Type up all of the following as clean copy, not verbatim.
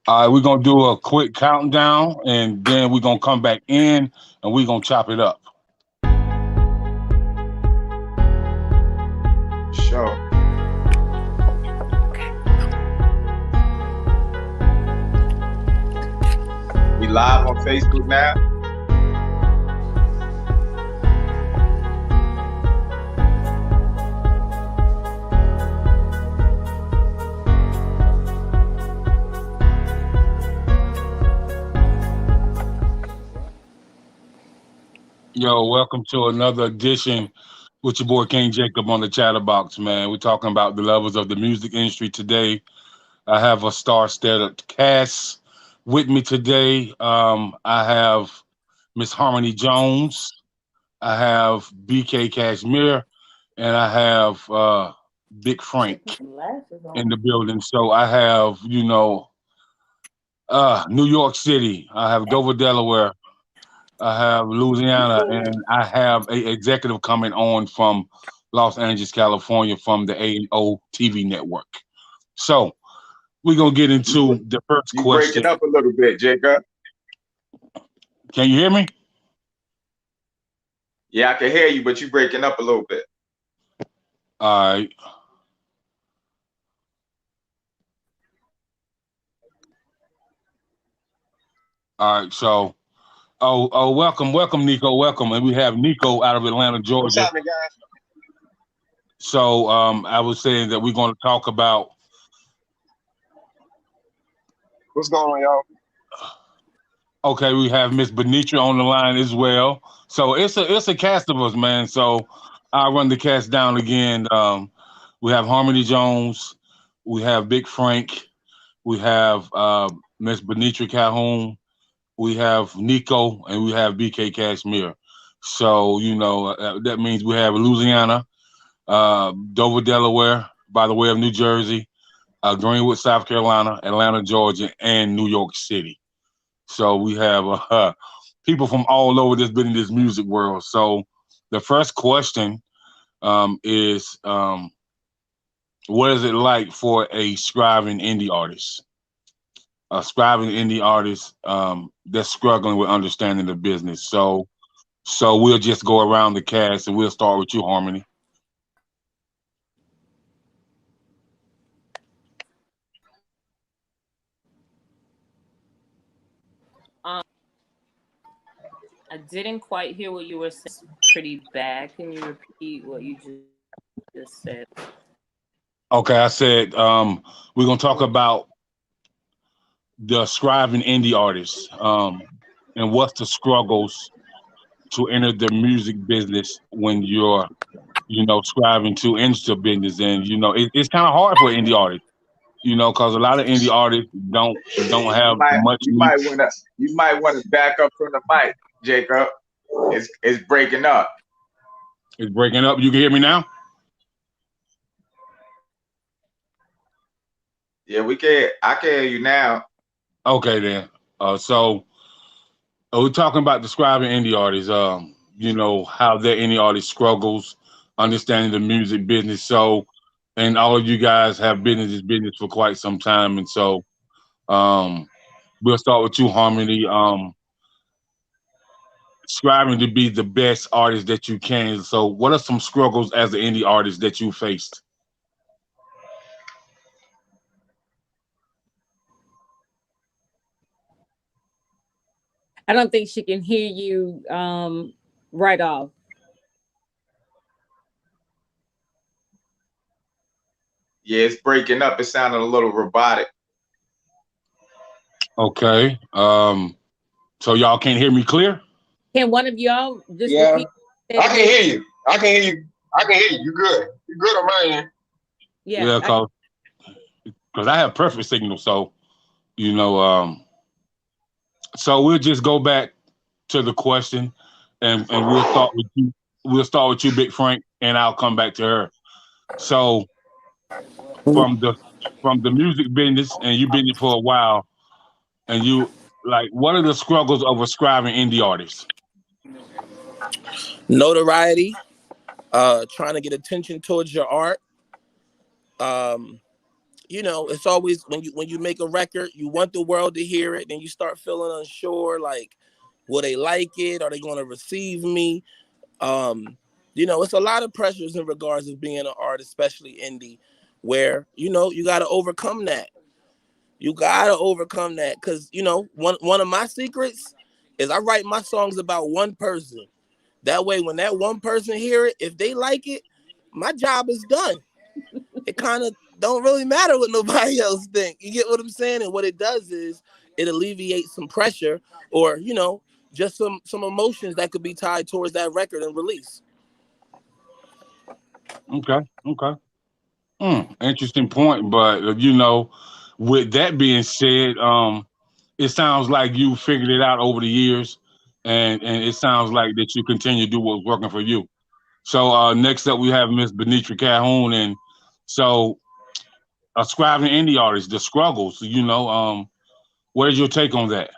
We're gonna do a quick countdown, and then we're gonna come back in, and we're gonna chop it up. Sure. We live on Facebook now. Yo, welcome to another edition with your boy King Jacob on the Chatterbox, man. We're talking about the levels of the music industry today. I have a star-studded cast with me today. I have Miss Harmony Jones, I have BK Cashmere, and I have Big Frank in the building. So I have, New York City. I have Dover, Delaware. I have Louisiana, and I have a executive coming on from Los Angeles, California, from the A&O TV network. So we're gonna get into the first You question. breaking up a little bit, Jacob. Can you hear me? Yeah, I can hear you, but you breaking up a little bit. All right. All right. So, welcome, Nico, welcome, and we have Nico out of Atlanta, What's Georgia. happening, guys? So, I was saying that we're going to talk about. What's going on, y'all? Okay, we have Miss Benetra on the line as well. So it's a cast of us, man. So I'll run the cast down again. We have Harmony Jones, we have Big Frank, we have Miss Benetra Calhoun, we have Nico, and we have BK Cashmere. So that means we have Louisiana, Dover, Delaware, by the way of New Jersey, Greenwood, South Carolina, Atlanta, Georgia, and New York City. So we have people from all over that's been in this music world. So the first question is, what is it like for a scribing indie artist? A scribing indie artist that's struggling with understanding the business. So we'll just go around the cast, and we'll start with you, Harmony. I didn't quite hear what you were saying. Pretty bad. Can you repeat what you just said? Okay, I said we're gonna talk about the scribing indie artists and what's the struggles to enter the music business when you're, scribing to enter business, and it's kind of hard for indie artists, because a lot of indie artists don't have much. You might wanna back up from the mic, Jacob. It's breaking up. It's breaking up. You can hear me now? Yeah, we can. I can hear you now. Okay, then. So we're talking about describing indie artists. How their indie artist struggles understanding the music business. So, and all of you guys have been in this business for quite some time, and so we'll start with you, Harmony. Striving to be the best artist that you can. So, what are some struggles as an indie artist that you faced? I don't think she can hear you right off. Yeah, it's breaking up. It sounded a little robotic. Okay. So y'all can't hear me clear? Can one of y'all just Yeah, repeat? I can hear you. I can hear you. I can hear you. You good? You good on my end? Yeah, because I have perfect signal. So so we'll just go back to the question, and we'll start with you. We'll start with you, Big Frank, and I'll come back to her. So from the music business, and you've been in it for a while, and you what are the struggles of ascribing indie artists? Notoriety, trying to get attention towards your art, you know, it's always when you make a record, you want the world to hear it, then you start feeling unsure, like, will they like it? Are they going to receive me? You know, it's a lot of pressures in regards of being an artist, especially indie, where, you know, you got to overcome that. You got to overcome that because, you know, one of my secrets is I write my songs about one person. That way, when that one person hear it, if they like it, my job is done. It kind of don't really matter what nobody else think. You get what I'm saying? And what it does is it alleviates some pressure or, you know, just some emotions that could be tied towards that record and release. Okay. Okay. Interesting point, but you know, with that being said, it sounds like you figured it out over the years, and it sounds like that you continue to do what's working for you. So next up, we have Miss Benetra Calhoun, and so ascribing indie artists, the struggles. You know, what is your take on that?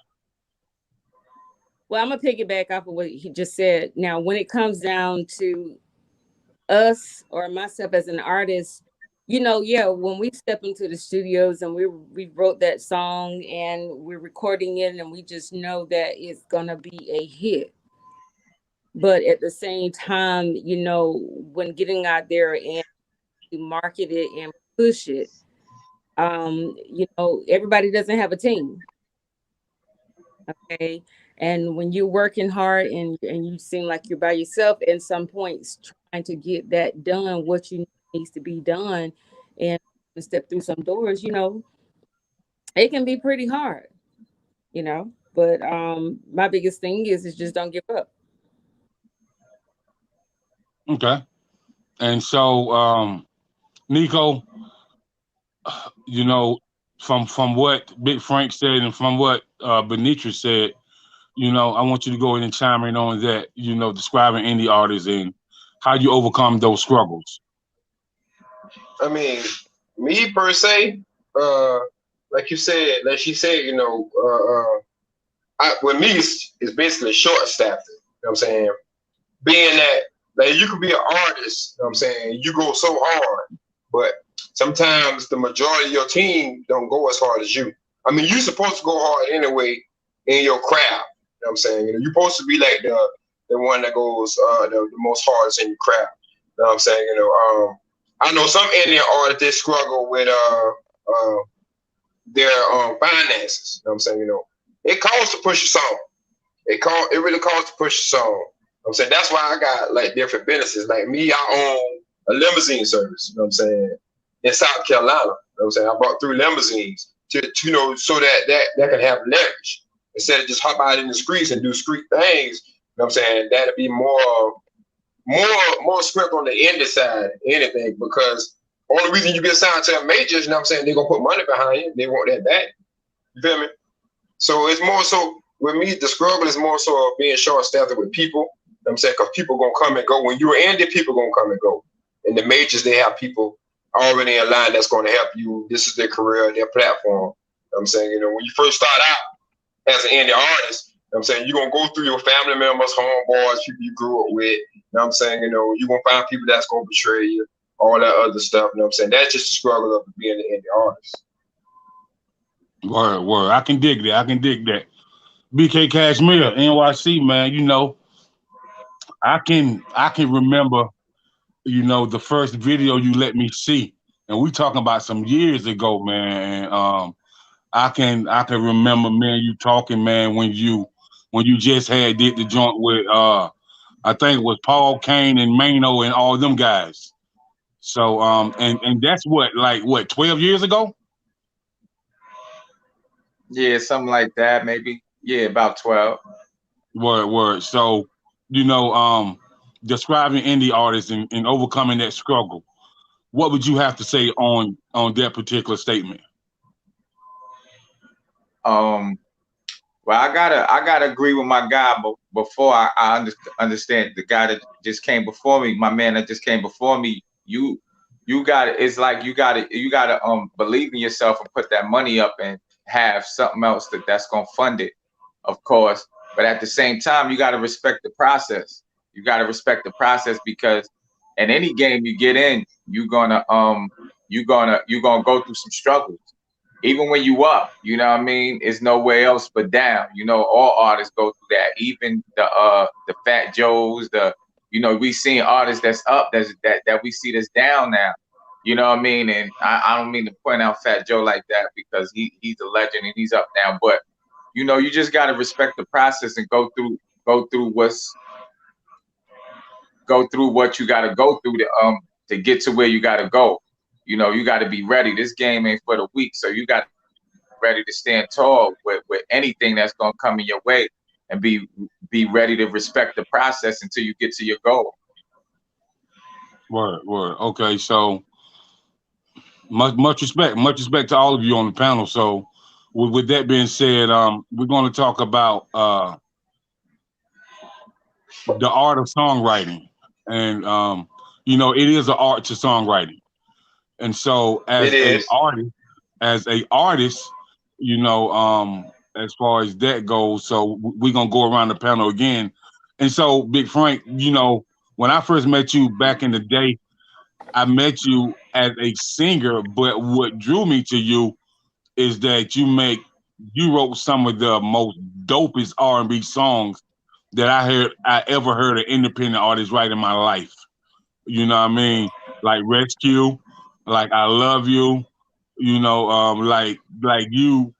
Well, I'm gonna piggyback off of what he just said. Now, when it comes down to us or myself as an artist, you know, yeah, when we step into the studios and we wrote that song and we're recording it and we just know that it's gonna be a hit. But at the same time, you know, when getting out there and market it and push it, you know, everybody doesn't have a team. Okay. And when you're working hard and you seem like you're by yourself at some points trying to get that done, what you needs to be done and step through some doors, you know, it can be pretty hard, you know. But my biggest thing is just don't give up. Okay, and so Nico, you know, from what Big Frank said and from what Benitra said, you know, I want you to go in and chime in on that. You know, describing indie artists and how you overcome those struggles. I mean, me per se, like you said, like she said, you know, with me, it's basically short staffing. You know what I'm saying? Being that, like, you could be an artist, you know what I'm saying? You go so hard, but sometimes the majority of your team don't go as hard as you. I mean, you're supposed to go hard anyway in your craft. You know what I'm saying? You know, you're supposed to be like the one that goes the most hardest in your craft. You know what I'm saying? You know, I know some Indian artists they struggle with their finances. You know what I'm saying? You know, it costs to push a song. It really costs to push a song. You know what I'm saying? That's why I got like different businesses. Like me, I own a limousine service. You know what I'm saying? In South Carolina. You know what I'm saying? I brought through limousines to you know, so that can have leverage. Instead of just hop out in the streets and do street things, you know what I'm saying? That'd be more script on the indie side, anything, because only reason you get signed to a majors, you know what I'm saying, they're gonna put money behind you. They want that back. You feel me? So it's more so with me, the struggle is more so being short staffed with people. You know what I'm saying? Because people gonna come and go. When you're indie, people gonna come and go. In the majors, they have people already in line that's gonna help you. This is their career, their platform. You know what I'm saying? You know, when you first start out as an indie artist, you know what I'm saying, you're gonna go through your family members, homeboys, people you grew up with. You know what I'm saying? You know, you're gonna find people that's gonna betray you, all that other stuff. You know what I'm saying? That's just the struggle of being an indie artist. Word. I can dig that. I can dig that. BK Cashmere, NYC, man. You know, I can remember, you know, the first video you let me see, and we talking about some years ago, man. And I can remember, man, you talking, man, when you just had did the joint with I think it was Paul Kane and Mano and all them guys. So and that's what, like, what, 12 years ago? Yeah, something like that, maybe. Yeah, about 12. Word. So, you know, describing indie artists and overcoming that struggle, what would you have to say on that particular statement? Well, I gotta agree with my guy, but before I understand the guy that just came before me, my man that just came before me, you got it. It's like you gotta believe in yourself and put that money up and have something else that's gonna fund it, of course. But at the same time, you gotta respect the process. You gotta respect the process because in any game you get in, you're gonna you're gonna go through some struggles. Even when you up, you know what I mean? It's nowhere else but down. You know, all artists go through that. Even the Fat Joes, we seen artists that's up that we see that's down now. You know what I mean? And I don't mean to point out Fat Joe like that because he's a legend and he's up now. But you just gotta respect the process and go through what you gotta go through to get to where you gotta go. You gotta be ready. This game ain't for the weak, so you got to be ready to stand tall with anything that's gonna come in your way, and be ready to respect the process until you get to your goal. Word. Okay, so much respect to all of you on the panel. So, with that being said, we're going to talk about the art of songwriting, and it is an art to songwriting. And so, as a artist, as far as that goes, so we're gonna go around the panel again. And so, Big Frank, when I first met you back in the day, I met you as a singer, but what drew me to you is that you wrote some of the most dopest R&B songs that I ever heard an independent artist write in my life. You know what I mean? Like Rescue, like I Love You, like you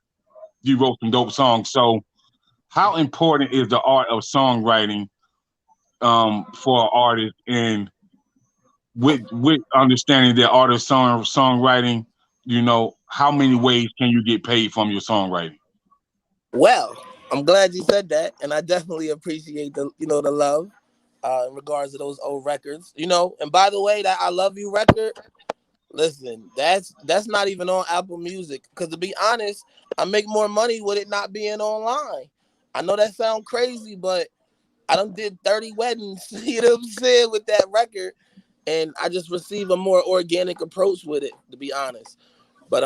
wrote some dope songs. So how important is the art of songwriting for an artist, and with understanding the art of songwriting, how many ways can you get paid from your songwriting? Well, I'm glad you said that, and I definitely appreciate the love in regards to those old records. And by the way, that I Love You record, listen, that's not even on Apple Music, because to be honest, I make more money with it not being online. I know that sounds crazy, but I done did 30 weddings, you know what I'm saying, with that record, and I just receive a more organic approach with it, to be honest. But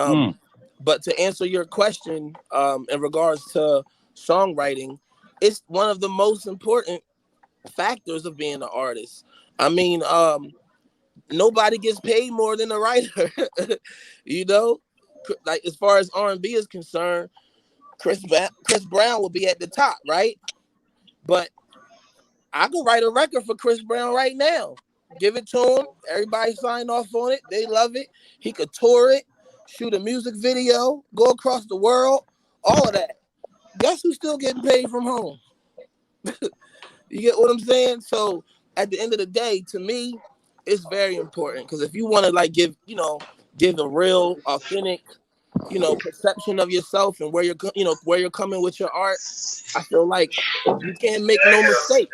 to answer your question, in regards to songwriting, it's one of the most important factors of being an artist. I mean, nobody gets paid more than a writer. Like as far as R&B is concerned, Chris Brown will be at the top, right? But I could write a record for Chris Brown right now, give it to him, everybody sign off on it, they love it, he could tour it, shoot a music video, go across the world, all of that. Guess who's still getting paid from home? You get what I'm saying? So at the end of the day, to me, it's very important, because if you want to give a real authentic, perception of yourself and where you're coming with your art, I feel like you can't make no mistake.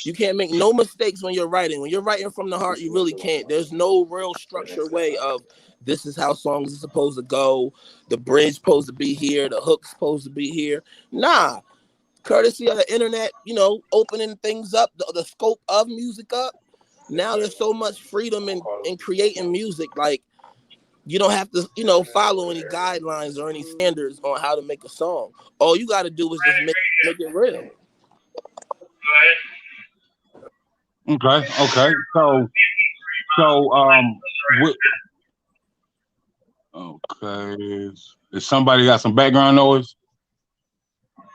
You can't make no mistakes when you're writing. When you're writing from the heart, you really can't. There's no real structured way of this is how songs are supposed to go. The bridge supposed to be here. The hook's supposed to be here. Nah. Courtesy of the internet, opening things up, the scope of music up. Now there's so much freedom in creating music. Like, you don't have to, follow any guidelines or any standards on how to make a song. All you got to do is just make it real. Okay. Okay. Is somebody got some background noise?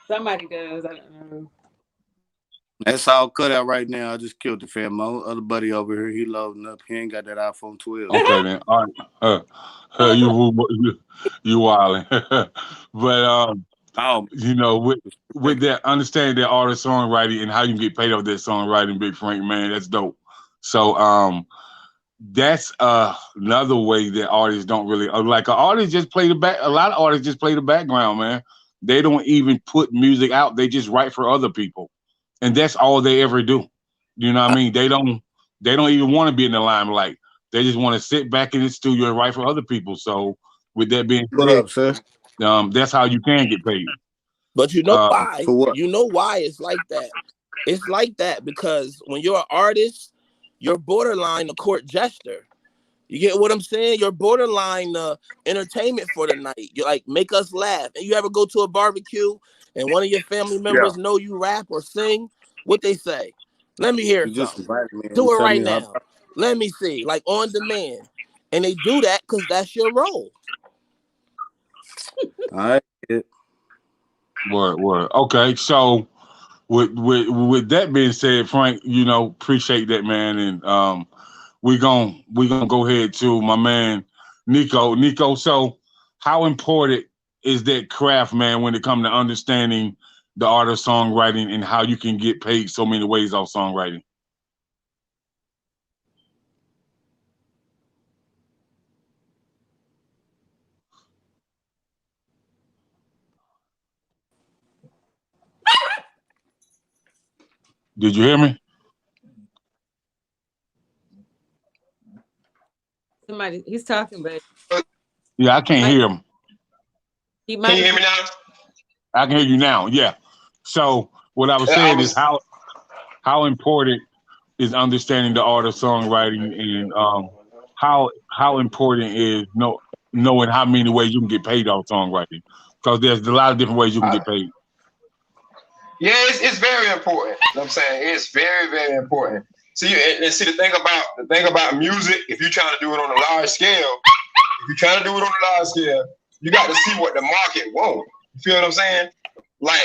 Somebody does. I don't know. That's all cut out right now. I just killed the fam. My other buddy over here, he loading up. He ain't got that iPhone 12. Okay then. All right. You wildin'. But with that, understanding that artist songwriting and how you can get paid off that songwriting, Big Frank, man, that's dope. So that's another way that artists don't really like. An artist just play the back. A lot of artists just play the background, man. They don't even put music out. They just write for other people, and that's all they ever do. You know what I mean? They don't even want to be in the limelight. They just want to sit back in the studio and write for other people. So with that being said, that's how you can get paid. But why? For what? You know why it's like that? It's like that because when you're an artist, you're borderline a court jester. You get what I'm saying? You're borderline entertainment for the night. You make us laugh. And you ever go to a barbecue and one of your family members know you rap or sing? What they say? Let me hear something. Do it right now. Let me see. On demand. And they do that because that's your role. All right. Word. Okay, so with that being said, Frank, you know, appreciate that, man, and we gonna go ahead to my man Nico. Nico, so how important is that craft, man, when it comes to understanding the art of songwriting and how you can get paid so many ways off songwriting? Did you hear me? Somebody, he's talking, but Yeah, I can't hear him. he Can might. you hear me now? I can hear you now. Yeah. So what I was saying is how important is understanding the art of songwriting, and how important is knowing how many ways you can get paid off songwriting, because there's a lot of different ways you can get paid. Yeah, it's very important. You know what I'm saying? It's very, very important. See, and see the thing about music, if you're trying to do it on a large scale, you got to see what the market wants. You feel what I'm saying? Like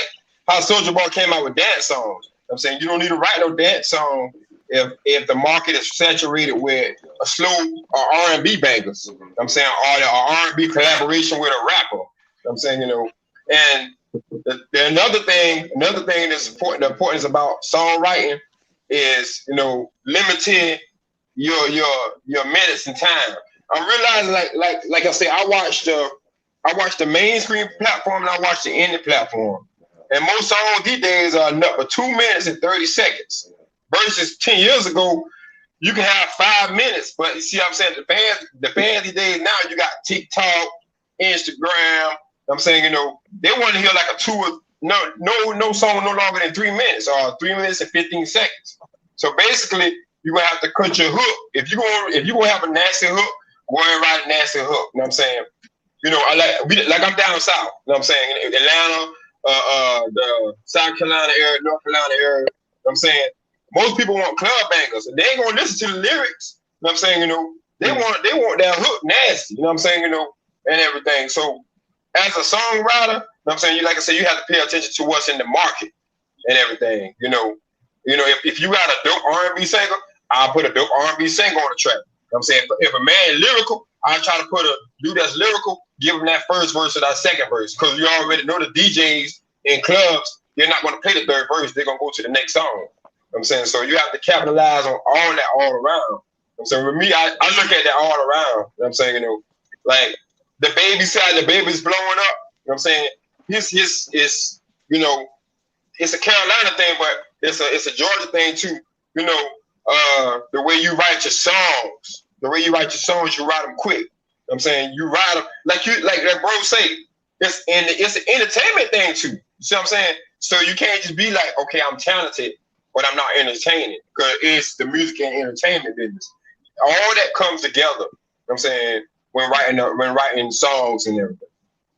how Soulja Boy came out with dance songs. I'm saying you don't need to write no dance song if the market is saturated with a slow or R&B bangers. I'm saying or R&B collaboration with a rapper. I'm saying, you know, and another thing that's important. The importance about songwriting is, you know, limiting your minutes and time. I'm realizing, like I said, I watched the mainstream platform and I watched the indie platform. And most songs these days are nothing but 2 minutes and 30 seconds. Versus 10 years ago, you can have 5 minutes. But you see what I'm saying? The fans these days now, you got TikTok, Instagram. I'm saying, you know, they want to hear like no song no longer than 3 minutes or 3 minutes and 15 seconds. So basically, you're gonna have to cut your hook. If you're gonna have a nasty hook, go and write a nasty hook. You know what I'm saying? You know, like I'm down south. You know what I'm saying? In Atlanta, the South Carolina area, North Carolina area. You know what I'm saying? Most people want club bangers, and they ain't gonna listen to the lyrics. You know what I'm saying? You know, they want that hook nasty. You know what I'm saying? You know, and everything. So as a songwriter, you know what I'm saying, like I said, you have to pay attention to what's in the market and everything. You know, if you got a dope R&B singer, I'll put a dope R&B singer on the track. You know what I'm saying? If a man is lyrical, I'll try to put a dude that's lyrical, give him that first verse or that second verse. Because you already know the DJs in clubs, they're not going to play the third verse. They're going to go to the next song. You know what I'm saying? So you have to capitalize on all that all around. So with me, I look at that all around. You know what I'm saying? You know, like the baby side, the baby's blowing up. You know what I'm saying? His you know, it's a Carolina thing, but it's a Georgia thing too. You know, the way you write your songs, you write them quick. You know what I'm saying? You write them like that bro say, it's an entertainment thing too. You see what I'm saying? So you can't just be like, okay, I'm talented, but I'm not entertaining, because it's the music and entertainment business. All that comes together. You know what I'm saying? When writing songs and everything.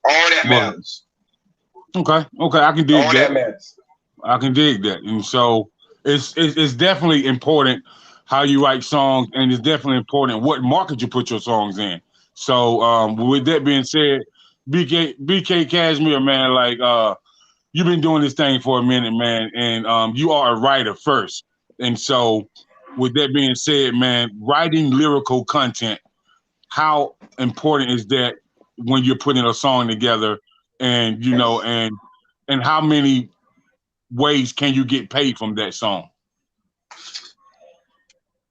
All that matters. Okay, I can dig all that matters. I can dig that. And so it's definitely important how you write songs, and it's definitely important what market you put your songs in. So with that being said, BK Cashmere, man, like you've been doing this thing for a minute, man, and you are a writer first. And so with that being said, man, writing lyrical content, how important is that when you're putting a song together, and you know, and how many ways can you get paid from that song?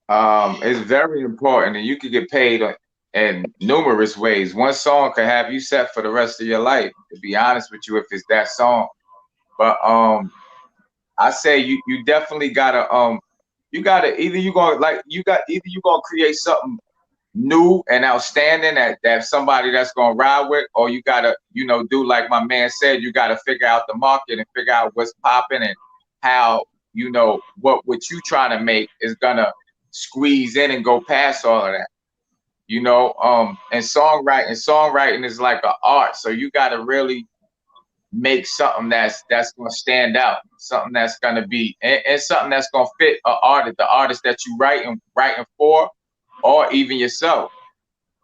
It's very important, and you can get paid in numerous ways. One song can have you set for the rest of your life, to be honest with you, if it's that song. But I say you definitely gotta either you're gonna create something new and outstanding that somebody that's gonna ride with, or you gotta, you know, do like my man said, you gotta figure out the market and figure out what's popping and how, you know, what you trying to make is gonna squeeze in and go past all of that, you know. And songwriting is like an art, so you gotta really make something that's gonna stand out, something that's gonna be and something that's gonna fit the artist that you writing for, or even yourself.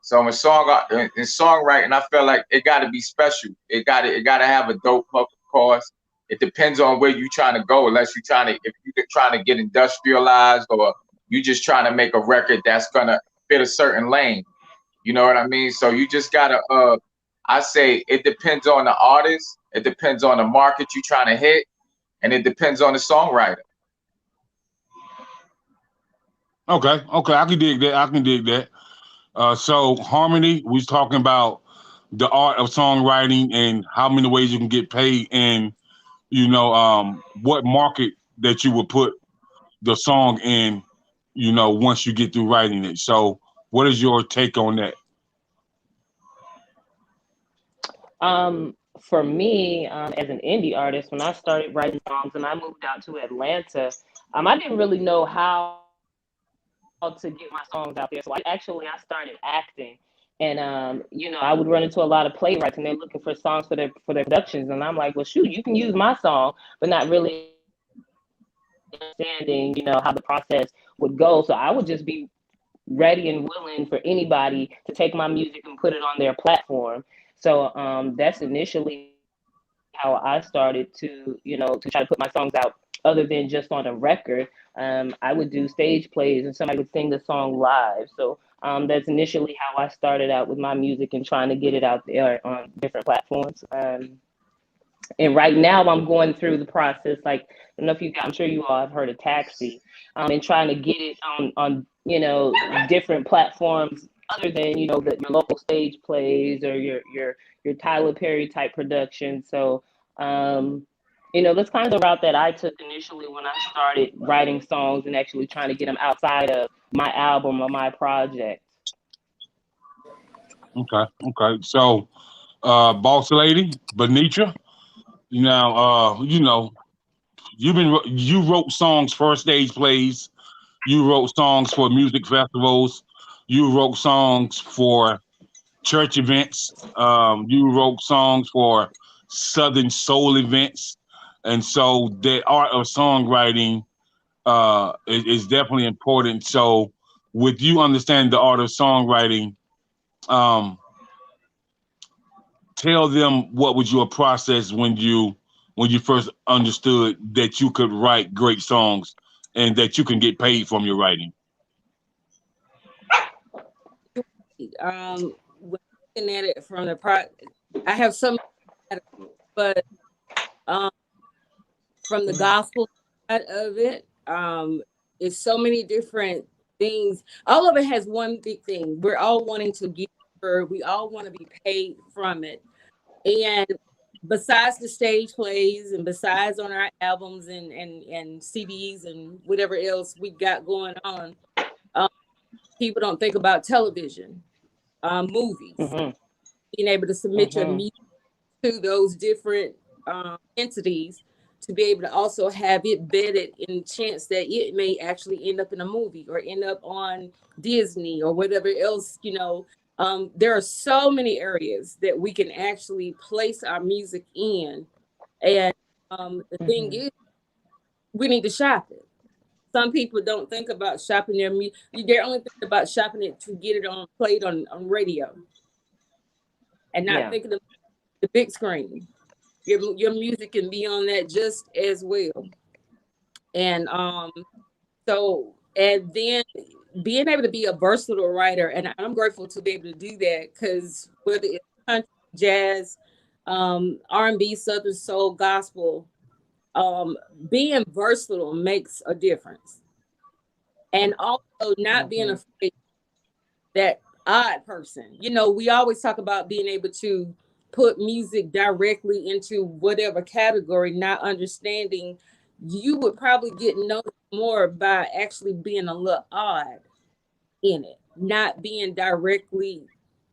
So in songwriting, I feel like it got to be special. It got to have a dope hook, of course. It depends on where you're trying to go. If you're trying to get industrialized, or you just trying to make a record that's gonna fit a certain lane. You know what I mean? So you just gotta. I say it depends on the artist. It depends on the market you're trying to hit, and it depends on the songwriter. Okay, I can dig that. So harmony, we was talking about the art of songwriting and how many ways you can get paid, and what market that you would put the song in, once you get through writing it. So, what is your take on that? For me, as an indie artist, when I started writing songs and I moved out to Atlanta, I didn't really know how to get my songs out there. So I started acting, and I would run into a lot of playwrights, and they're looking for songs for their productions, and I'm like, well, shoot, you can use my song, but not really understanding, how the process would go. So I would just be ready and willing for anybody to take my music and put it on their platform. So that's initially how I started to try to put my songs out other than just on a record. I would do stage plays and somebody would sing the song live. So that's initially how I started out with my music and trying to get it out there on different platforms. And right now I'm going through the process. Like, I don't know if I'm sure you all have heard of Taxi, and trying to get it on different platforms other than your local stage plays or your Tyler Perry type production. So that's kind of the route that I took initially when I started writing songs and actually trying to get them outside of my album or my project. Okay. So, boss lady, Benetra, now, you wrote songs for stage plays. You wrote songs for music festivals. You wrote songs for church events. You wrote songs for Southern soul events. And so the art of songwriting is definitely important. So with you understanding the art of songwriting, tell them what was your process when you first understood that you could write great songs and that you can get paid from your writing. Looking at it from I have some, but from the gospel side of it, it's so many different things. All of it has one big thing. We're all wanting to give, or we all want to be paid from it. And besides the stage plays and besides on our albums and CDs and whatever else we got going on, people don't think about television, movies, being able to submit your music to those different entities to be able to also have it vetted in chance that it may actually end up in a movie or end up on Disney or whatever else, there are so many areas that we can actually place our music in. And the thing is, we need to shop it. Some people don't think about shopping their music. They're only thinking about shopping it to get it played on radio and not thinking of the big screen. Your music can be on that just as well. And and then being able to be a versatile writer, and I'm grateful to be able to do that, because whether it's country, jazz, R&B, Southern soul, gospel, being versatile makes a difference. And also not being afraid, that odd person. We always talk about being able to put music directly into whatever category, not understanding you would probably get noticed more by actually being a little odd in it, not being directly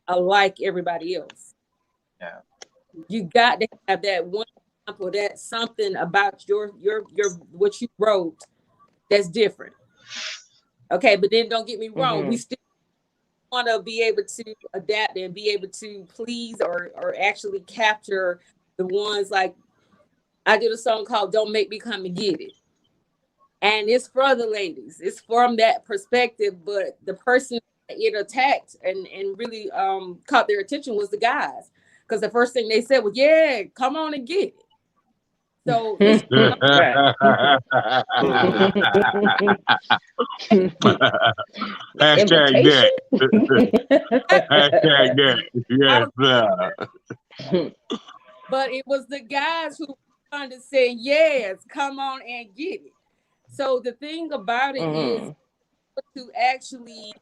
alike everybody else. Yeah. You got to have that one example, that something about your what you wrote that's different. Okay, but then don't get me wrong, we still want to be able to adapt and be able to please or actually capture the ones. Like, I did a song called Don't Make Me Come and Get It. And it's for the ladies. It's from that perspective, but the person it attacked and really caught their attention was the guys, because the first thing they said was, "Yeah, come on and get it." So it's Hashtag that. Hashtag that. Yes, but it was the guys who wanted to say, "Yes, come on and get it." So the thing about it is to actually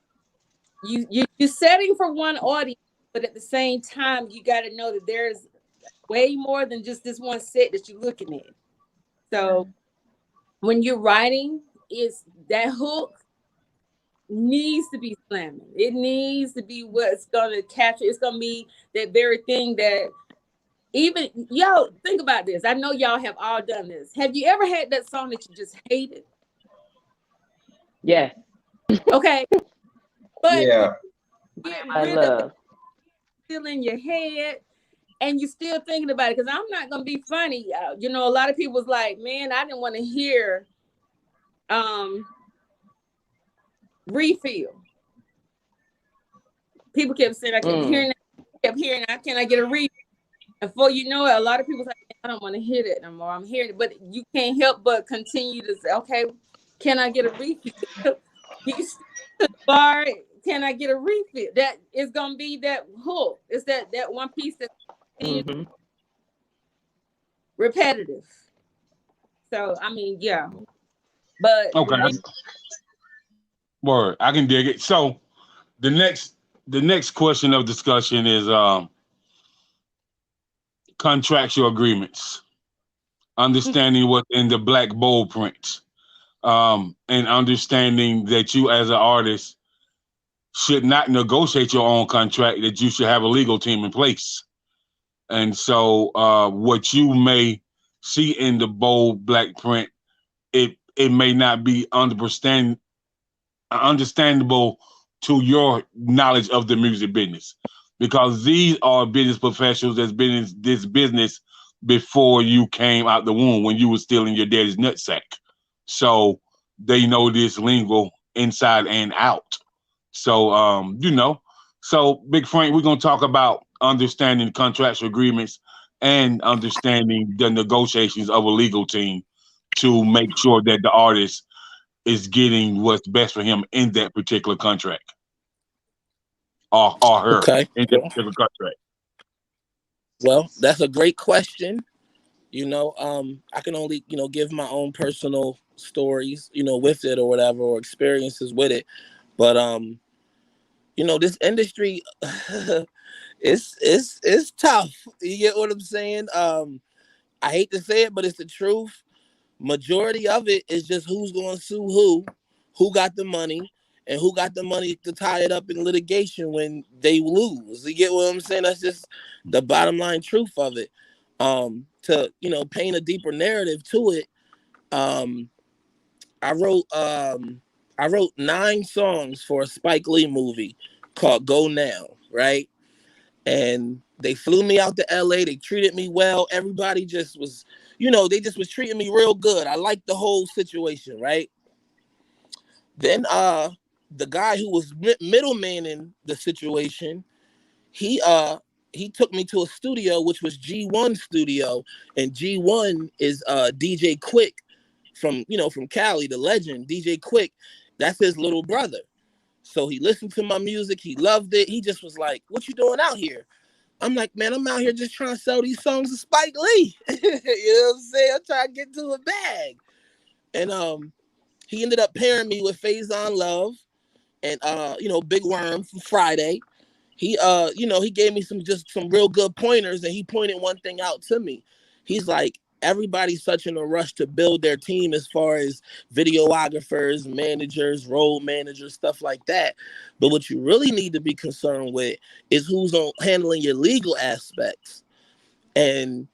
you're setting for one audience, but at the same time, you got to know that there's way more than just this one set that you're looking at. So when you're writing, it's that hook needs to be slamming. It needs to be what's gonna capture. It's gonna be that very thing that even yo think about this. I know y'all have all done this. Have you ever had that song that you just hated? Yeah. Okay. But Yeah. get I rid of it, love. still in your head, and you're still thinking about it. Because I'm not gonna be funny. You know, a lot of people was like, "Man, I didn't want to hear refill." People kept saying, "I kept hearing that. Can I get a refill?" And before you know it, a lot of people say, "I don't want to hear that no more. I'm hearing it," but you can't help but continue to say, "Okay, can I get a refill?" You still bar. Can I get a refill? That is gonna be that hook. It's that one piece that's repetitive. So I mean, yeah. But okay. Word. I can dig it. So the next question of discussion is contractual agreements, understanding what's in the black bold print, and understanding that you as an artist should not negotiate your own contract, that you should have a legal team in place. And so what you may see in the bold black print, it may not be understandable to your knowledge of the music business, because these are business professionals that's been in this business before you came out the womb, when you were still in your daddy's nutsack. So they know this lingo inside and out. So so Big Frank, we're gonna talk about understanding contractual agreements and understanding the negotiations of a legal team to make sure that the artist is getting what's best for him in that particular contract, or her in that particular contract. Well, that's a great question. I can only, give my own personal stories, with it or whatever, or experiences with it. But this industry it's tough. You get what I'm saying? I hate to say it, but it's the truth. Majority of it is just who's going to sue who got the money, and who got the money to tie it up in litigation when they lose. You get what I'm saying? That's just the bottom line truth of it. To paint a deeper narrative to it, I wrote 9 songs for a Spike Lee movie called Go Now, right? And they flew me out to LA. They treated me well. Everybody just was, they just was treating me real good. I liked the whole situation, right? Then the guy who was middleman in the situation, he took me to a studio, which was G1 studio, and G1 is DJ Quick from Cali, the legend. DJ Quick, that's his little brother. So he listened to my music, he loved it. He just was like, "What you doing out here?" I'm like, "Man, I'm out here just trying to sell these songs to Spike Lee." You know what I'm saying? I'm trying to get to a bag. And he ended up pairing me with Faison Love and Big Worm from Friday. He he gave me some real good pointers, and he pointed one thing out to me. He's like, everybody's such in a rush to build their team as far as videographers, managers, road managers, stuff like that. But what you really need to be concerned with is who's handling your legal aspects. And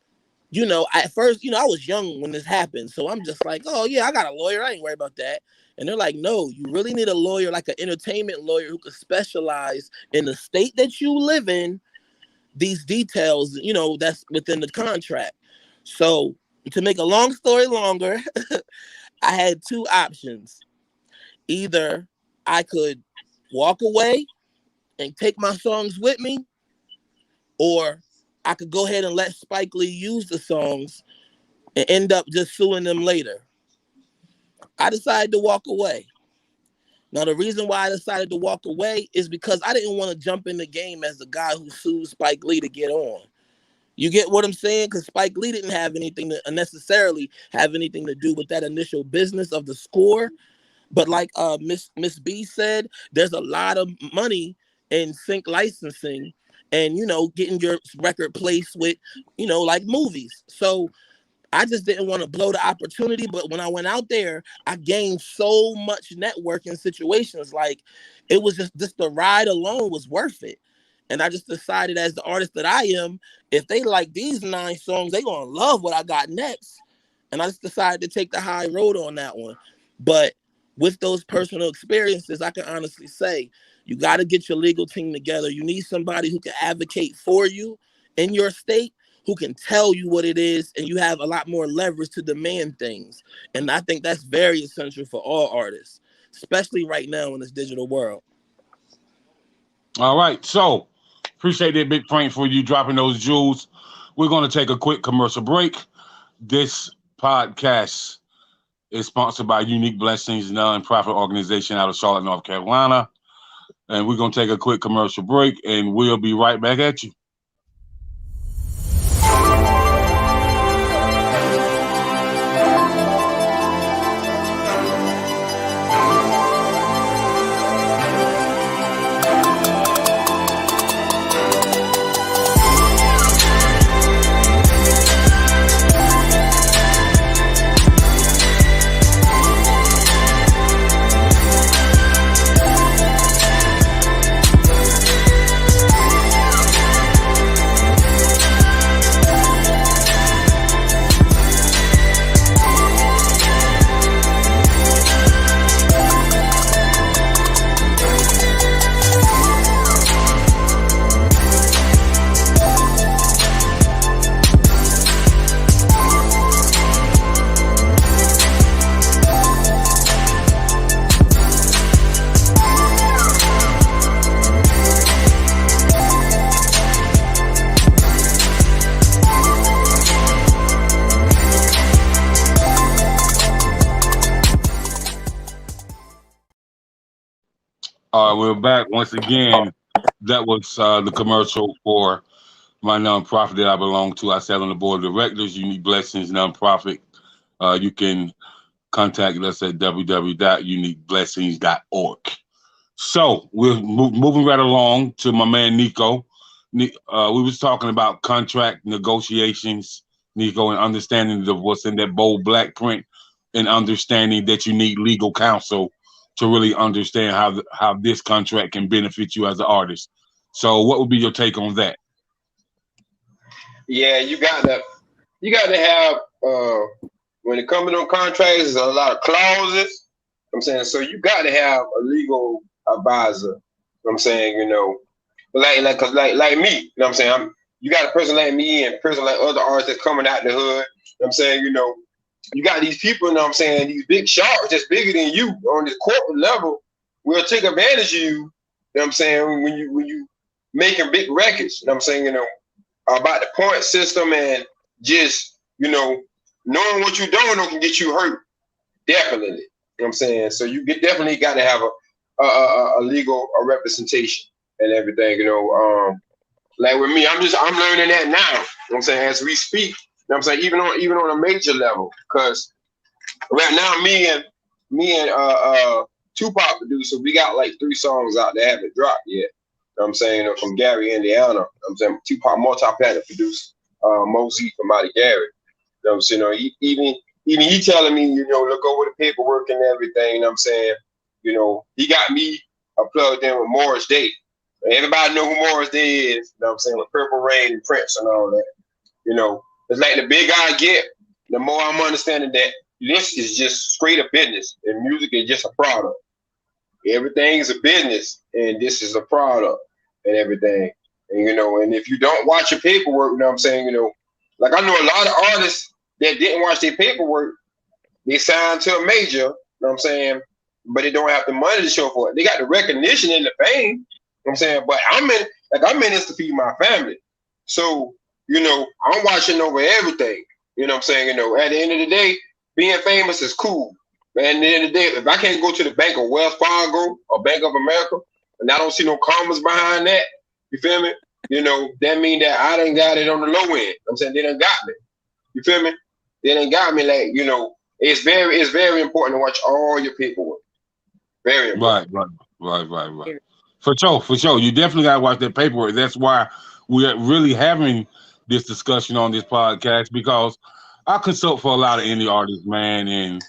at first, I was young when this happened. So I'm just like, "Oh yeah, I got a lawyer. I ain't worried about that." And they're like, "No, you really need a lawyer, like an entertainment lawyer who could specialize in the state that you live in, these details, that's within the contract." So to make a long story longer, I had 2 options. Either I could, walk away and take my songs with me, or I could go ahead and let Spike Lee use the songs and end up just suing them later. I decided to walk away. Now, the reason why I decided to walk away is because I didn't want to jump in the game as the guy who sued Spike Lee to get on. You get what I'm saying? Because Spike Lee didn't have anything to necessarily have anything to do with that initial business of the score. But like Miss B said, there's a lot of money in sync licensing and, you know, getting your record placed with, you know, like movies. So I just didn't want to blow the opportunity. But when I went out there, I gained so much networking situations. Like, it was just the ride alone was worth it. And I just decided, as the artist that I am, if they like these 9 songs, they gonna love what I got next. And I just decided to take the high road on that one. But with those personal experiences, I can honestly say, you got to get your legal team together. You need somebody who can advocate for you in your state, who can tell you what it is, and you have a lot more leverage to demand things. And I think that's very essential for all artists, especially right now in this digital world. All right, so appreciate that, Big Frank, for you dropping those jewels. We're going to take a quick commercial break. This podcast is sponsored by Unique Blessings, nonprofit organization out of Charlotte, North Carolina. And we're going to take a quick commercial break, and we'll be right back at you. We're back once again. That was the commercial for my nonprofit that I belong to. I sat on the board of directors, Unique Blessings Nonprofit. You can contact us at www.uniqueblessings.org. So we're moving right along to my man Nico. We was talking about contract negotiations, Nico, and understanding of what's in that bold black print, and understanding that you need legal counsel to really understand how this contract can benefit you as an artist. So what would be your take on that? Yeah, you got to have when it comes to them contracts, there's a lot of clauses. I'm saying, so you got to have a legal advisor. I'm saying, you know, like me. You know what I'm saying? You got a person like me and a person like other artists that's coming out the hood. You know what I'm saying, you know, you got these people, you know what I'm saying, these big sharks that's bigger than you on this corporate level will take advantage of you, you know what I'm saying, when you making big records, you know what I'm saying, you know, about the point system and just, you know, knowing what you're doing can get you hurt. Definitely. You know what I'm saying? So you definitely got to have a legal representation and everything, you know. Like with me, I'm learning that now. You know what I'm saying? As we speak. You know what I'm saying? Even on a major level. Because right now me and Tupac producer, we got like 3 songs out that haven't dropped yet. You know what I'm saying? You know, from Gary, Indiana. You know what I'm saying? Tupac multi-platinum producer, Mosey from out of Gary. You know what I'm saying? You know, even he telling me, you know, look over the paperwork and everything, you know what I'm saying? You know, he got me plugged in with Morris Day. Everybody know who Morris Day is, you know what I'm saying, with Purple Rain and Prince and all that. You know, it's like the bigger I get, the more I'm understanding that this is just straight up business and music is just a product. Everything is a business and this is a product and everything. And, you know, and if you don't watch your paperwork, you know what I'm saying, you know, like I know a lot of artists that didn't watch their paperwork, they signed to a major, you know what I'm saying, but they don't have the money to show for it. They got the recognition and the fame. You know what I'm saying, but I'm in this to feed my family. So, you know, I'm watching over everything. You know what I'm saying? You know, at the end of the day, being famous is cool. But at the end of the day, if I can't go to the Bank of Wells Fargo or Bank of America, and I don't see no commas behind that, you feel me? You know, that mean that I done got it on the low end. You know what I'm saying? They done got me. You feel me? They done got me, like, you know, it's very important to watch all your paperwork. Very important. Right. For sure. You definitely gotta watch that paperwork. That's why we're really having this discussion on this podcast, because I consult for a lot of indie artists, man,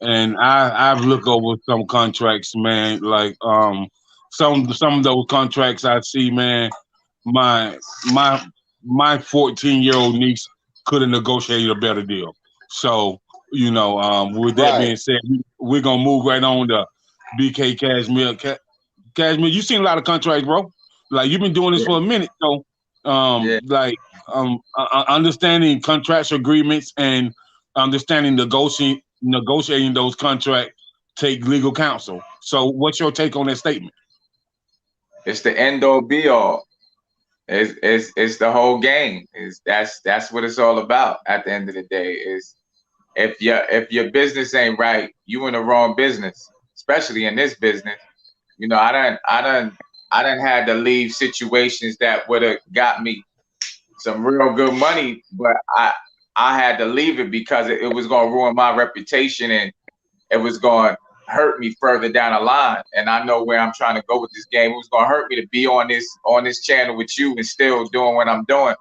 and I've looked over some contracts, man. Like some of those contracts I see, man. My 14-year-old niece could have negotiated a better deal. So, you know, with that being said, we're gonna move right on to BK Cashmere. Cashmere, you seen a lot of contracts, bro. Like, you've been doing this for a minute, so understanding contractual agreements and understanding negotiating those contracts take legal counsel. So, what's your take on that statement? It's the end all be all. It's the whole game. That's what it's all about. At the end of the day, is if your business ain't right, you in the wrong business. Especially in this business, you know, I done had to leave situations that would have got me some real good money, but I had to leave it because it was gonna ruin my reputation and it was gonna hurt me further down the line. And I know where I'm trying to go with this game. It was gonna hurt me to be on this channel with you and still doing what I'm doing.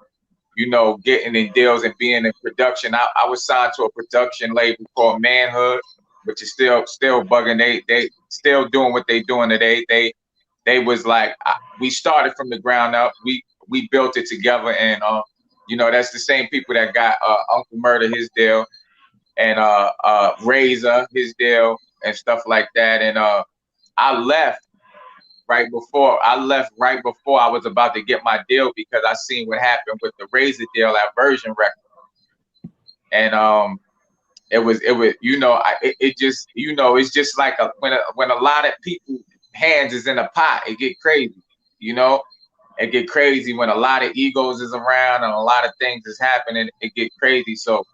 You know, getting in deals and being in production. I was signed to a production label called Manhood, which is still bugging. They still doing what they doing today. They was like, we started from the ground up. We built it together, and you know, that's the same people that got Uncle Murder his deal, and Razor his deal, and stuff like that. And I left right before I was about to get my deal, because I seen what happened with the Razor deal at Version Records, and it was you know, it just, you know, it's just like when a lot of people hands is in a pot, it get crazy. You know, it get crazy when a lot of egos is around and a lot of things is happening. It get crazy. So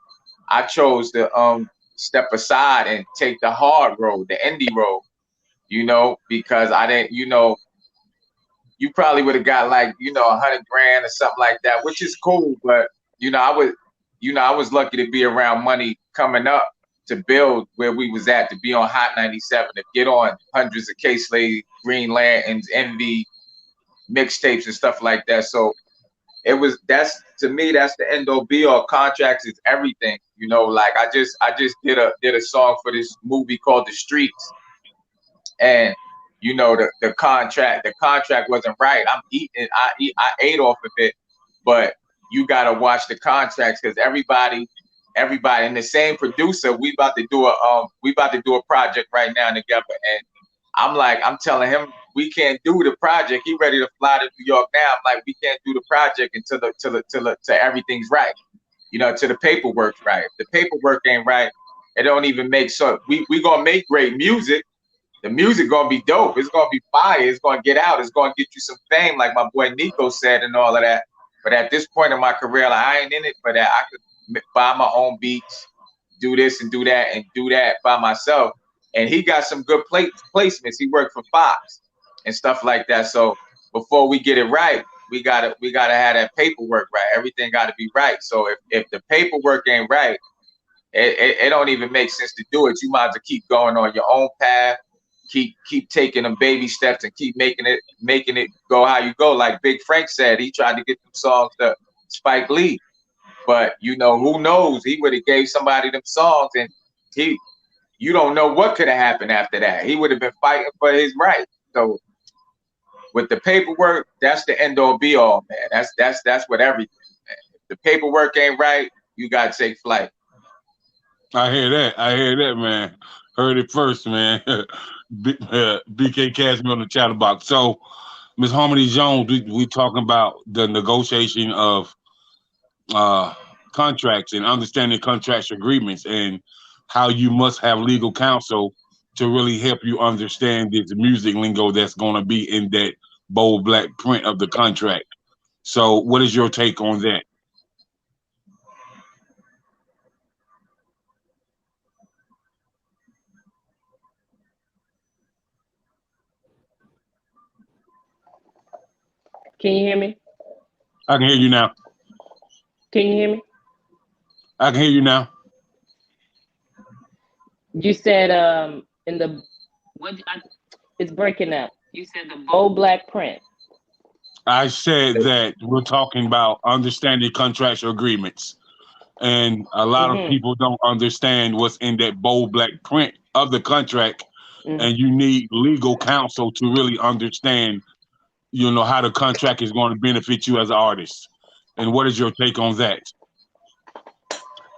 I chose to step aside and take the hard road, the indie road. You know, because I didn't, you know, you probably would have got like, you know, $100 grand or something like that, which is cool. But you know, I was lucky to be around money coming up to build where we was at, to be on Hot 97, to get on hundreds of K-Slade, Green Lanterns, Envy mixtapes and stuff like that. So to me, that's the end all be all. Contracts is everything. You know, like I just did a song for this movie called The Streets, and you know, the contract wasn't right. I ate off of it, but you gotta watch the contracts, because everybody and the same producer, we about to do a project right now together, and I'm telling him we can't do the project. He ready to fly to New York now. I'm like, we can't do the project until everything's right. You know, till the paperwork's right. If the paperwork ain't right, it don't even make sense. We gonna make great music. The music gonna be dope. It's gonna be fire. It's gonna get out. It's gonna get you some fame, like my boy Nico said, and all of that. But at this point in my career, like, I ain't in it for that. I could buy my own beats, do this and do that by myself. And he got some good placements. He worked for Fox and stuff like that. So before we get it right, we gotta have that paperwork right. Everything gotta be right. So if the paperwork ain't right, it don't even make sense to do it. You might as well keep going on your own path. Keep taking them baby steps and keep making it go how you go. Like Big Frank said, he tried to get them songs to Spike Lee, but you know, who knows? He would have gave somebody them songs, and you don't know what could have happened after that. He would have been fighting for his right. So with the paperwork, that's the end all be all, man. That's what everything, man. If the paperwork ain't right, you gotta take flight. I hear that, man. Heard it first, man. BK Cashmere on the chatterbox. So, Ms. Harmony Jones, we talking about the negotiation of contracts and understanding contractual agreements, and how you must have legal counsel to really help you understand this music lingo that's going to be in that bold black print of the contract. So, what is your take on that? Can you hear me? I can hear you now. Can you hear me? I can hear you now. You said in the it's breaking up. You said the bold black print. I said that we're talking about understanding contractual agreements, and a lot of Mm-hmm. people don't understand what's in that bold black print of the contract, Mm-hmm. and you need legal counsel to really understand, how the contract is going to benefit you as an artist. And what is your take on that?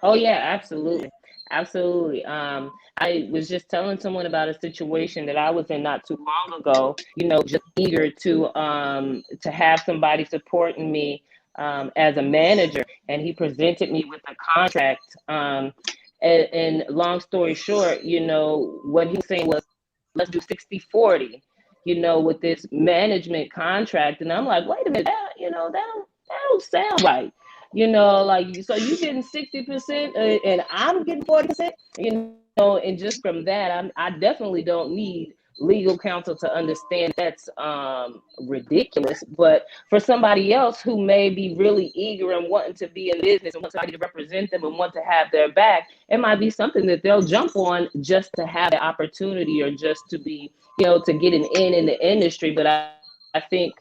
Oh yeah, absolutely. Absolutely. I was just telling someone about a situation that I was in not too long ago, just eager to have somebody supporting me as a manager, and he presented me with a contract. And long story short, what he was saying was, let's do 60/40, with this management contract. And I'm like, wait a minute, that don't sound right. Like, so you getting 60% and I'm getting 40%, and just from that, I definitely don't need legal counsel to understand that's ridiculous. But for somebody else who may be really eager and wanting to be in business and want somebody to represent them and want to have their back, it might be something that they'll jump on just to have the opportunity, or just to be, to get an in the industry. But I think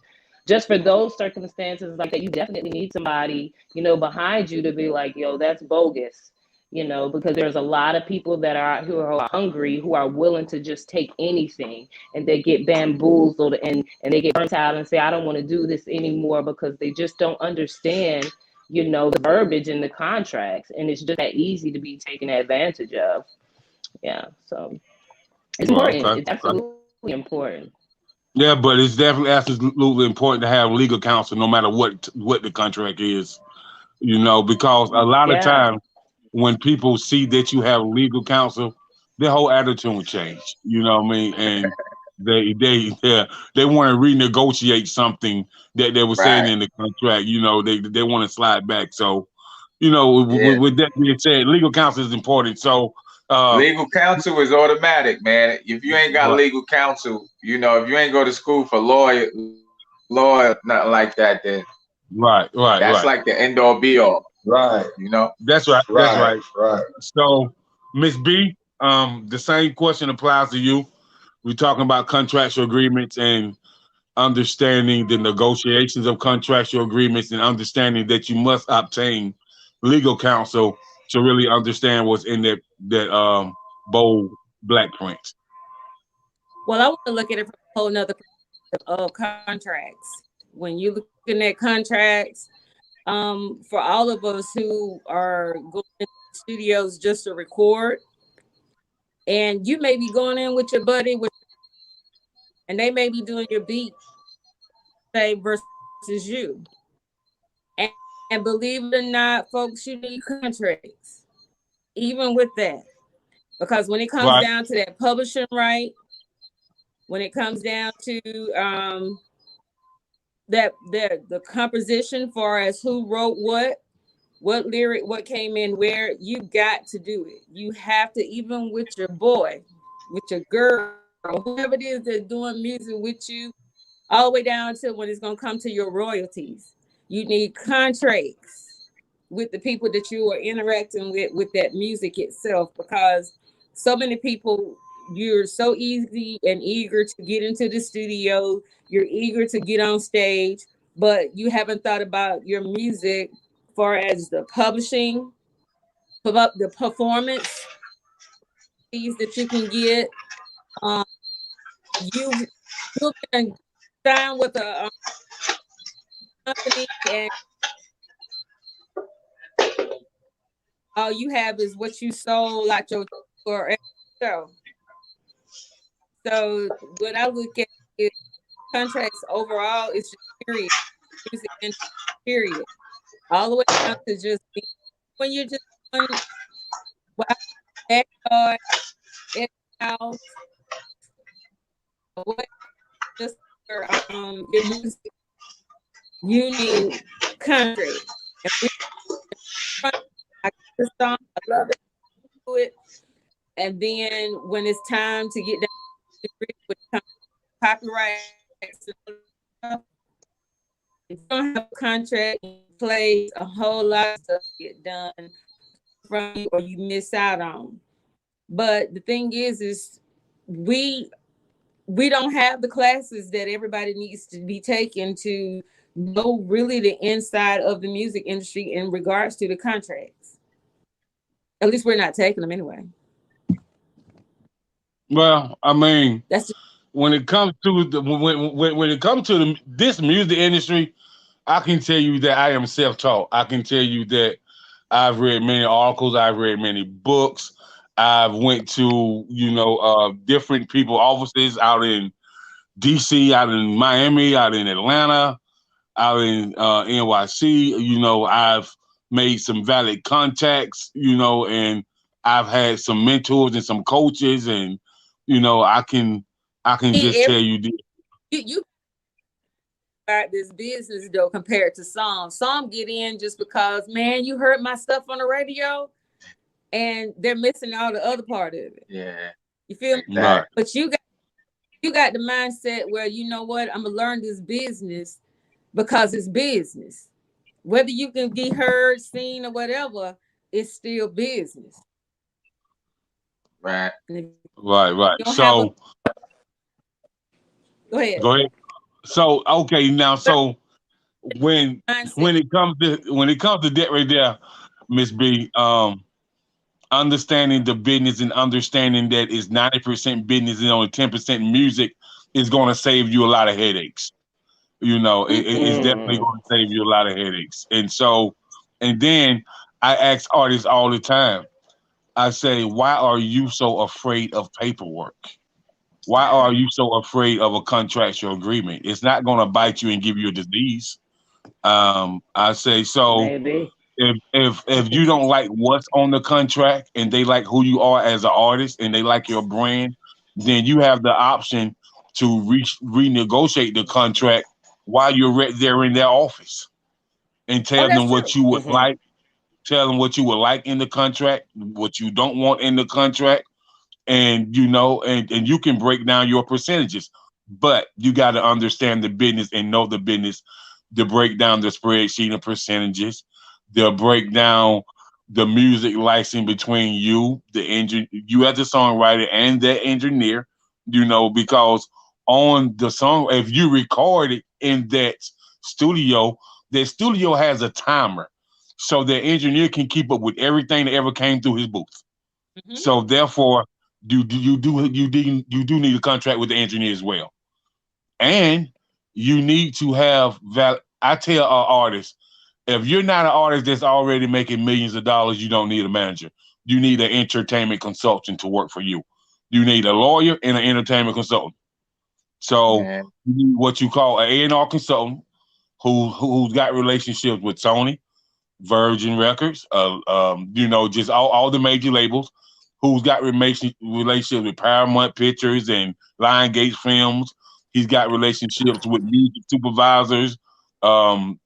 just for those circumstances like that, you definitely need somebody, behind you to be like, yo, that's bogus, because there's a lot of people that are who are hungry, who are willing to just take anything, and they get bamboozled, and they get burnt out and say, I don't want to do this anymore, because they just don't understand, the verbiage in the contracts, and it's just that easy to be taken advantage of. Yeah, so it's Well, important. okay. It's absolutely important. Yeah, but it's definitely absolutely important to have legal counsel no matter what the contract is, because a lot of Yeah. times when people see that you have legal counsel, their whole attitude will change. You know what I mean? And they want to renegotiate something that they were saying Right. in the contract. They want to slide back. So, Yeah. with that being said, legal counsel is important. So, Legal counsel is automatic, man. If you ain't got right, legal counsel, if you ain't go to school for nothing like that, then right, right, that's right. like the end all be all. Right, You know? That's right. That's right, right. right. So, Miss B, the same question applies to you. We're talking about contractual agreements and understanding the negotiations of contractual agreements, and understanding that you must obtain legal counsel to really understand what's in that bold black print. Well, I want to look at it from a whole nother perspective of contracts. When you're looking at contracts, for all of us who are going into studios just to record, and you may be going in with your buddy, and they may be doing your beat, say, versus you. And, and believe it or not, folks, you need contracts, even with that. Because when it comes Right, down to that publishing right, when it comes down to the composition, far as who wrote what lyric, what came in where, you got to do it. You have to, even with your boy, with your girl, whoever it is that's doing music with you, all the way down to when it's going to come to your royalties. You need contracts with the people that you are interacting with that music itself, because so many people, you're so easy and eager to get into the studio, you're eager to get on stage, but you haven't thought about your music far as the publishing, the performance fees that you can get. Um, you can sign with a company, and all you have is what you sold out your or show. So what I look at is contracts overall is just period, music industry, period, all the way down to just when you're just doing, well, backyard, house, what just your music, you need country. If we I got the song, I love it, do it. And then when it's time to get down with copyright, if you don't have a contract in place, a whole lot of stuff get done from you or you miss out on. But the thing is we don't have the classes that everybody needs to be taken to know really the inside of the music industry in regards to the contracts. At least we're not taking them anyway. Well, I mean, That's just, when it comes to when it comes to this music industry, I can tell you that I am self-taught. I can tell you that I've read many articles, I've read many books. I've went to, different people offices out in DC, out in Miami, out in Atlanta, out in NYC. I've made some valid contacts, and I've had some mentors and some coaches, and I can just tell you this. you start this business though compared to some get in just because, man, you heard my stuff on the radio and they're missing all the other part of it. Yeah. You feel me? Right. But you got the mindset where, you know what, I'm gonna learn this business because it's business. Whether you can be heard, seen, or whatever, it's still business. Right. Right. So go ahead. So okay, now when it comes to that right there, Miss B, understanding the business and understanding that it's 90% business and only 10% music is going to save you a lot of headaches. It's definitely going to save you a lot of headaches. And then I ask artists all the time, I say, why are you so afraid of paperwork? Why are you so afraid of a contractual agreement? It's not going to bite you and give you a disease. I say, so Maybe. if you don't like what's on the contract and they like who you are as an artist and they like your brand, then you have the option to renegotiate the contract while you're right there in their office and tell them what you would like. Tell them what you would like in the contract, what you don't want in the contract, and and you can break down your percentages. But you got to understand the business and know the business to break down the spreadsheet of percentages. They'll break down the music license between you, you as the songwriter and the engineer, because on the song, if you record it in that studio has a timer. So the engineer can keep up with everything that ever came through his booth. Mm-hmm. So therefore, you do need a contract with the engineer as well. And you need to have I tell artists, if you're not an artist that's already making millions of dollars, you don't need a manager. You need an entertainment consultant to work for you. You need a lawyer and an entertainment consultant. So you need what you call an A&R consultant who's got relationships with Sony, Virgin Records, just all the major labels, who's got relationships with Paramount Pictures and Lionsgate Films. He's got relationships with music supervisors, people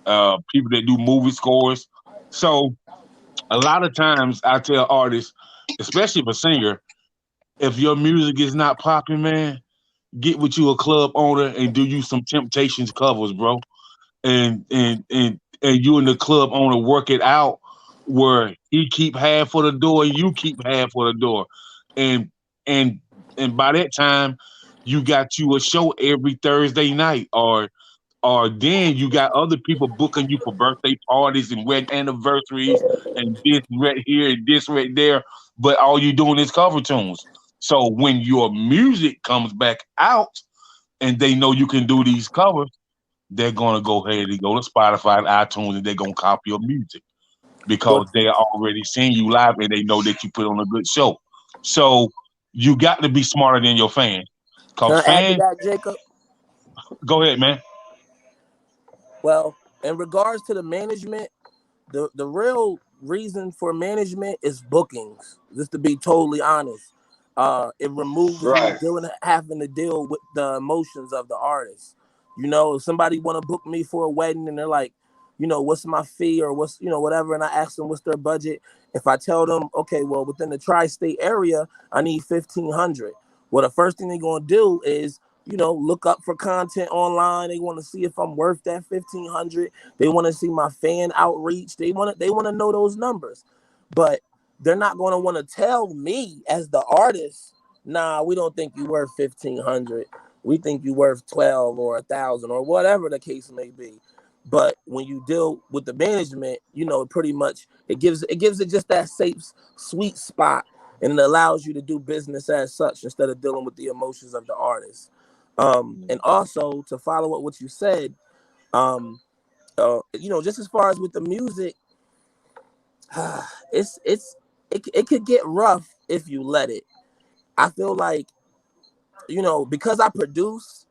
that do movie scores. So a lot of times I tell artists, especially if a singer, if your music is not popping, man, get with you a club owner and do you some Temptations covers, bro. And you and the club owner work it out where he keep half of the door, you keep half of the door. And by that time, you got you a show every Thursday night, or then you got other people booking you for birthday parties and wedding anniversaries and this right here and this right there, but all you doing is cover tunes. So when your music comes back out and they know you can do these covers, they're gonna go ahead and go to Spotify and iTunes and they're gonna copy your music because they are already seeing you live and they know that you put on a good show. So you got to be smarter than your fans. Can I add to that, Jacob? Go ahead, man. Well, in regards to the management, the real reason for management is bookings. Just to be totally honest, It removes you having to deal with the emotions of the artist. You know, if somebody want to book me for a wedding and they're like, you know, what's my fee or what's, you know, whatever, and I ask them what's their budget. If I tell them, okay, well, within the tri-state area, I need $1,500. Well, the first thing they're gonna do is, you know, look up for content online. They want to see if I'm worth that $1,500. They want to see my fan outreach. They want to know those numbers, but they're not going to want to tell me as the artist, nah, we don't think you're worth $1,500. We think you're worth 12 or 1,000 or whatever the case may be. But when you deal with the management, you know, pretty much it gives it just that safe, sweet spot, and it allows you to do business as such instead of dealing with the emotions of the artist. And also to follow up what you said, you know, just as far as with the music, it could get rough if you let it. I feel like, you know, because I produce,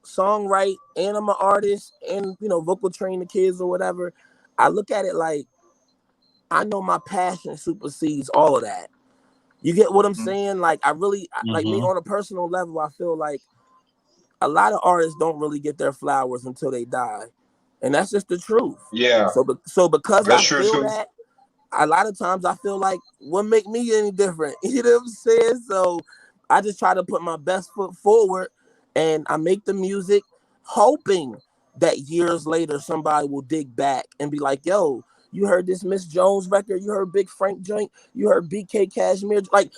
songwrite, and I'm an artist, and, you know, vocal train the kids or whatever, I look at it like I know my passion supersedes all of that. You get what I'm saying? Like, I really, like me on a personal level, I feel like a lot of artists don't really get their flowers until they die. And that's just the truth. Yeah. So because that's I true feel too. that, a lot of times I feel like what make me any different? You know what I'm saying? So I just try to put my best foot forward, and I make the music hoping that years later somebody will dig back and be like, yo, you heard this Miss Jones record, you heard Big Frank joint, you heard BK Cashmere. Like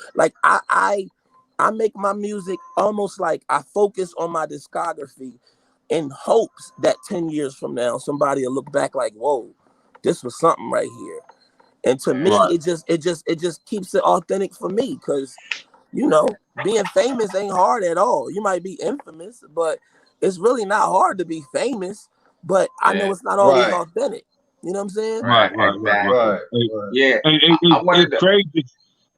I make my music almost like I focus on my discography in hopes that 10 years from now somebody will look back like, whoa, this was something right here. And to me, it just keeps it authentic for me, because, you know, being famous ain't hard at all. You might be infamous, but it's really not hard to be famous. But I know it's not always authentic. You know what I'm saying? Right. Yeah. It's crazy.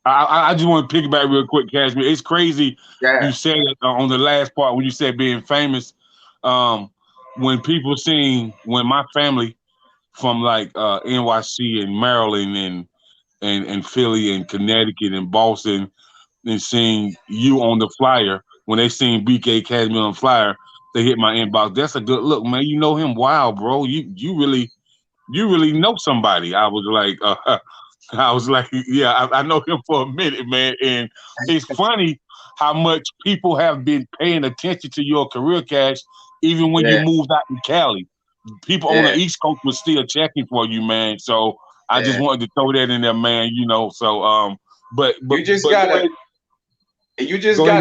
I just want to piggyback real quick, Cashmere. It's crazy. Yeah. You said it on the last part when you said being famous. When people seen, when my family from like NYC and Maryland and Philly and Connecticut and Boston, and seeing you on the flyer, when they seen BK Cashmere on the flyer, they hit my inbox. That's a good look, man. You know him, wow, bro. You really know somebody. I was like, yeah, I know him for a minute, man. And it's funny how much people have been paying attention to your career, Cash, even when you moved out in Cali. People on the East Coast were still checking for you, man. So I just wanted to throw that in there, man. You know, so but you just gotta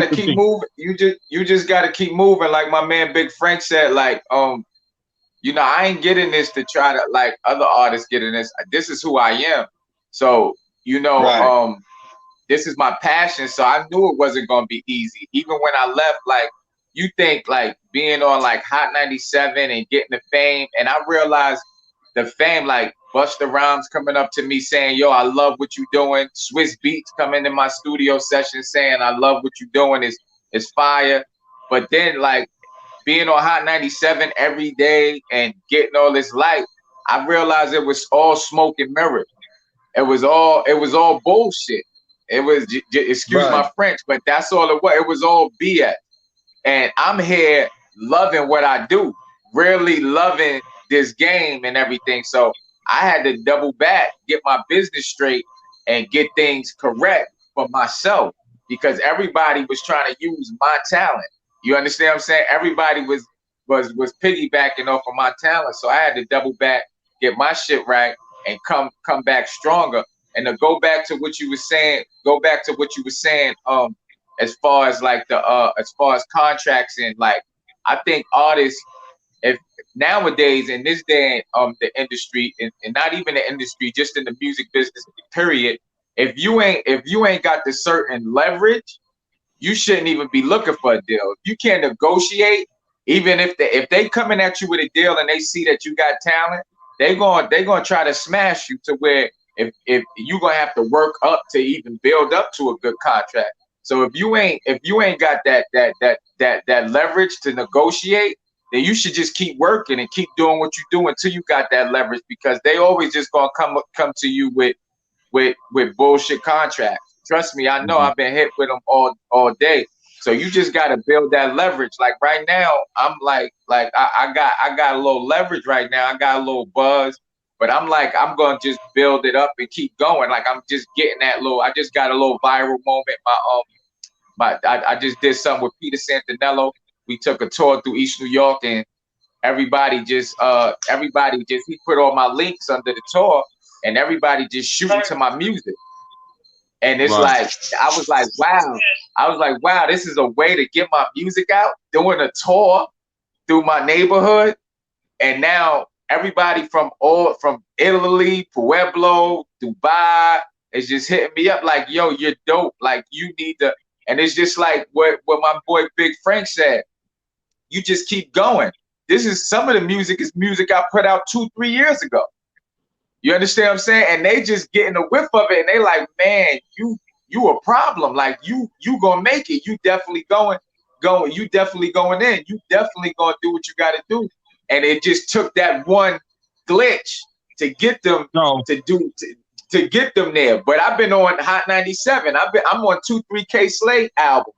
keep moving. You just gotta keep moving, like my man Big Frank said. Like you know, I ain't getting this to try to like other artists getting this. This is who I am. So you know, this is my passion. So I knew it wasn't gonna be easy. Even when I left, like, you think like being on like Hot 97 and getting the fame, and I realized the fame, like Busta Rhymes coming up to me saying, yo, I love what you're doing. Swiss Beats coming in my studio session saying, I love what you're doing, is fire. But then like being on Hot 97 every day and getting all this light, I realized it was all smoke and mirrors. It was all bullshit. It was, excuse my French, but that's all it was. It was all BS. And I'm here loving what I do, really loving this game and everything. So I had to double back, get my business straight, and get things correct for myself, because everybody was trying to use my talent. You understand what I'm saying? Everybody was piggybacking off of my talent. So I had to double back, get my shit right, and come back stronger. And to go back to what you were saying, as far as like as far as contracts, and like, I think artists, if nowadays in this day the industry, and not even the industry, just in the music business period, if you ain't got the certain leverage, you shouldn't even be looking for a deal. If you can't negotiate, even if they coming at you with a deal and they see that you got talent, they gonna try to smash you, to where if you gonna have to work up to even build up to a good contract. So if you ain't got that leverage to negotiate, then you should just keep working and keep doing what you do until you got that leverage, because they always just gonna come to you with bullshit contracts. Trust me, I know I've been hit with them all day. So you just got to build that leverage. Like right now, I'm like I got a little leverage right now. I got a little buzz, but I'm gonna just build it up and keep going. Like I'm just getting that little. I just got a little viral moment. I just did something with Peter Santinello. We took a tour through East New York, and everybody just he put all my links under the tour, and everybody just shooting to my music. And it's like, I was like, wow, this is a way to get my music out, doing a tour through my neighborhood. And now everybody from Italy, Pueblo, Dubai is just hitting me up like, yo, you're dope. Like you need to, and it's just like what my boy Big Frank said. You just keep going. This is some of the music is music I put out 2-3 years ago. You understand what I'm saying? And they just getting a whiff of it, and they like, man, you a problem. Like you gonna make it. You definitely going. You definitely going in. You definitely gonna do what you got to do. And it just took that one glitch to get them to get them there. But I've been on Hot 97. I'm on 2-3K Slade album.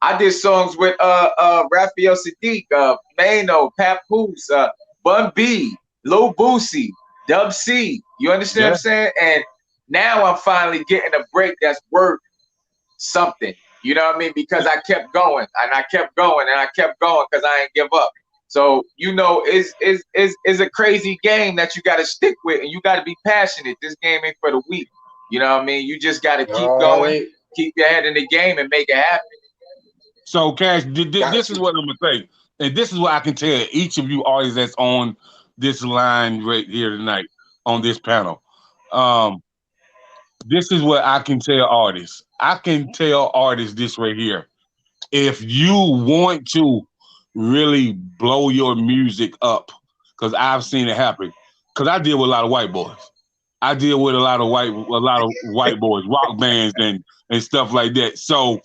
I did songs with Raphael Sadiq, Mano, Papoose, Bun B, Lil Boosie, Dub C. You understand what I'm saying? And now I'm finally getting a break that's worth something. You know what I mean? Because I kept going and I kept going and I kept going because I ain't give up. So, you know, it's a crazy game that you got to stick with, and you got to be passionate. This game ain't for the weak. You know what I mean? You just got to keep going, keep your head in the game, and make it happen. So, Cash, this is what I'm going to say. And this is what I can tell each of you artists that's on this line right here tonight on this panel. This is what I can tell artists. I can tell artists this right here. If you want to really blow your music up, because I've seen it happen, because I deal with a lot of white boys. I deal with a lot of white boys, rock bands and stuff like that. So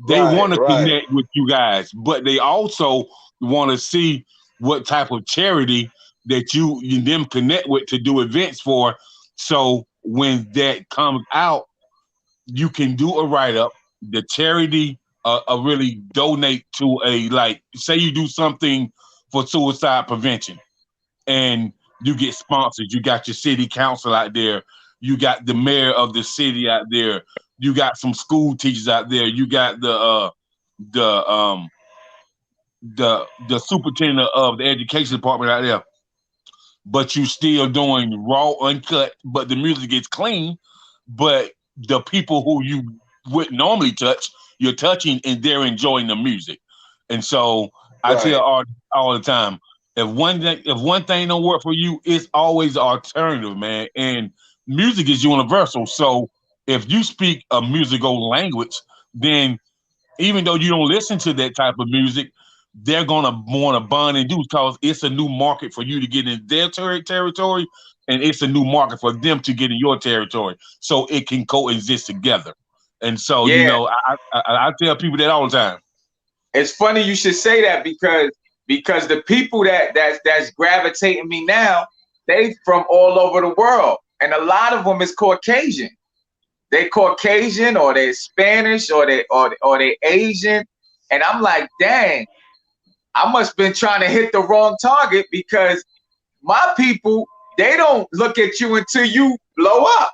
they want to connect with you guys, but they also want to see what type of charity that you them connect with to do events for. So when that comes out, you can do a write-up. The charity really donate to a, like, say you do something for suicide prevention and you get sponsors. You got your city council out there. You got the mayor of the city out there. You got some school teachers out there. You got the superintendent of the education department out there. But you still doing raw, uncut, but the music is clean. But the people who you wouldn't normally touch, you're touching, and they're enjoying the music. And so I tell artists all the time, if one thing don't work for you, it's always an alternative, man. And music is universal. So if you speak a musical language, then even though you don't listen to that type of music, they're gonna want to bond and do, because it's a new market for you to get in their territory, and it's a new market for them to get in your territory. So it can coexist together. And so, you know, I tell people that all the time. It's funny you should say that, because the people that's gravitating me now, they from all over the world, and a lot of them is Caucasian. They Caucasian, or they're Spanish, or they Asian, and I'm like, dang, I must have been trying to hit the wrong target, because my people, they don't look at you until you blow up.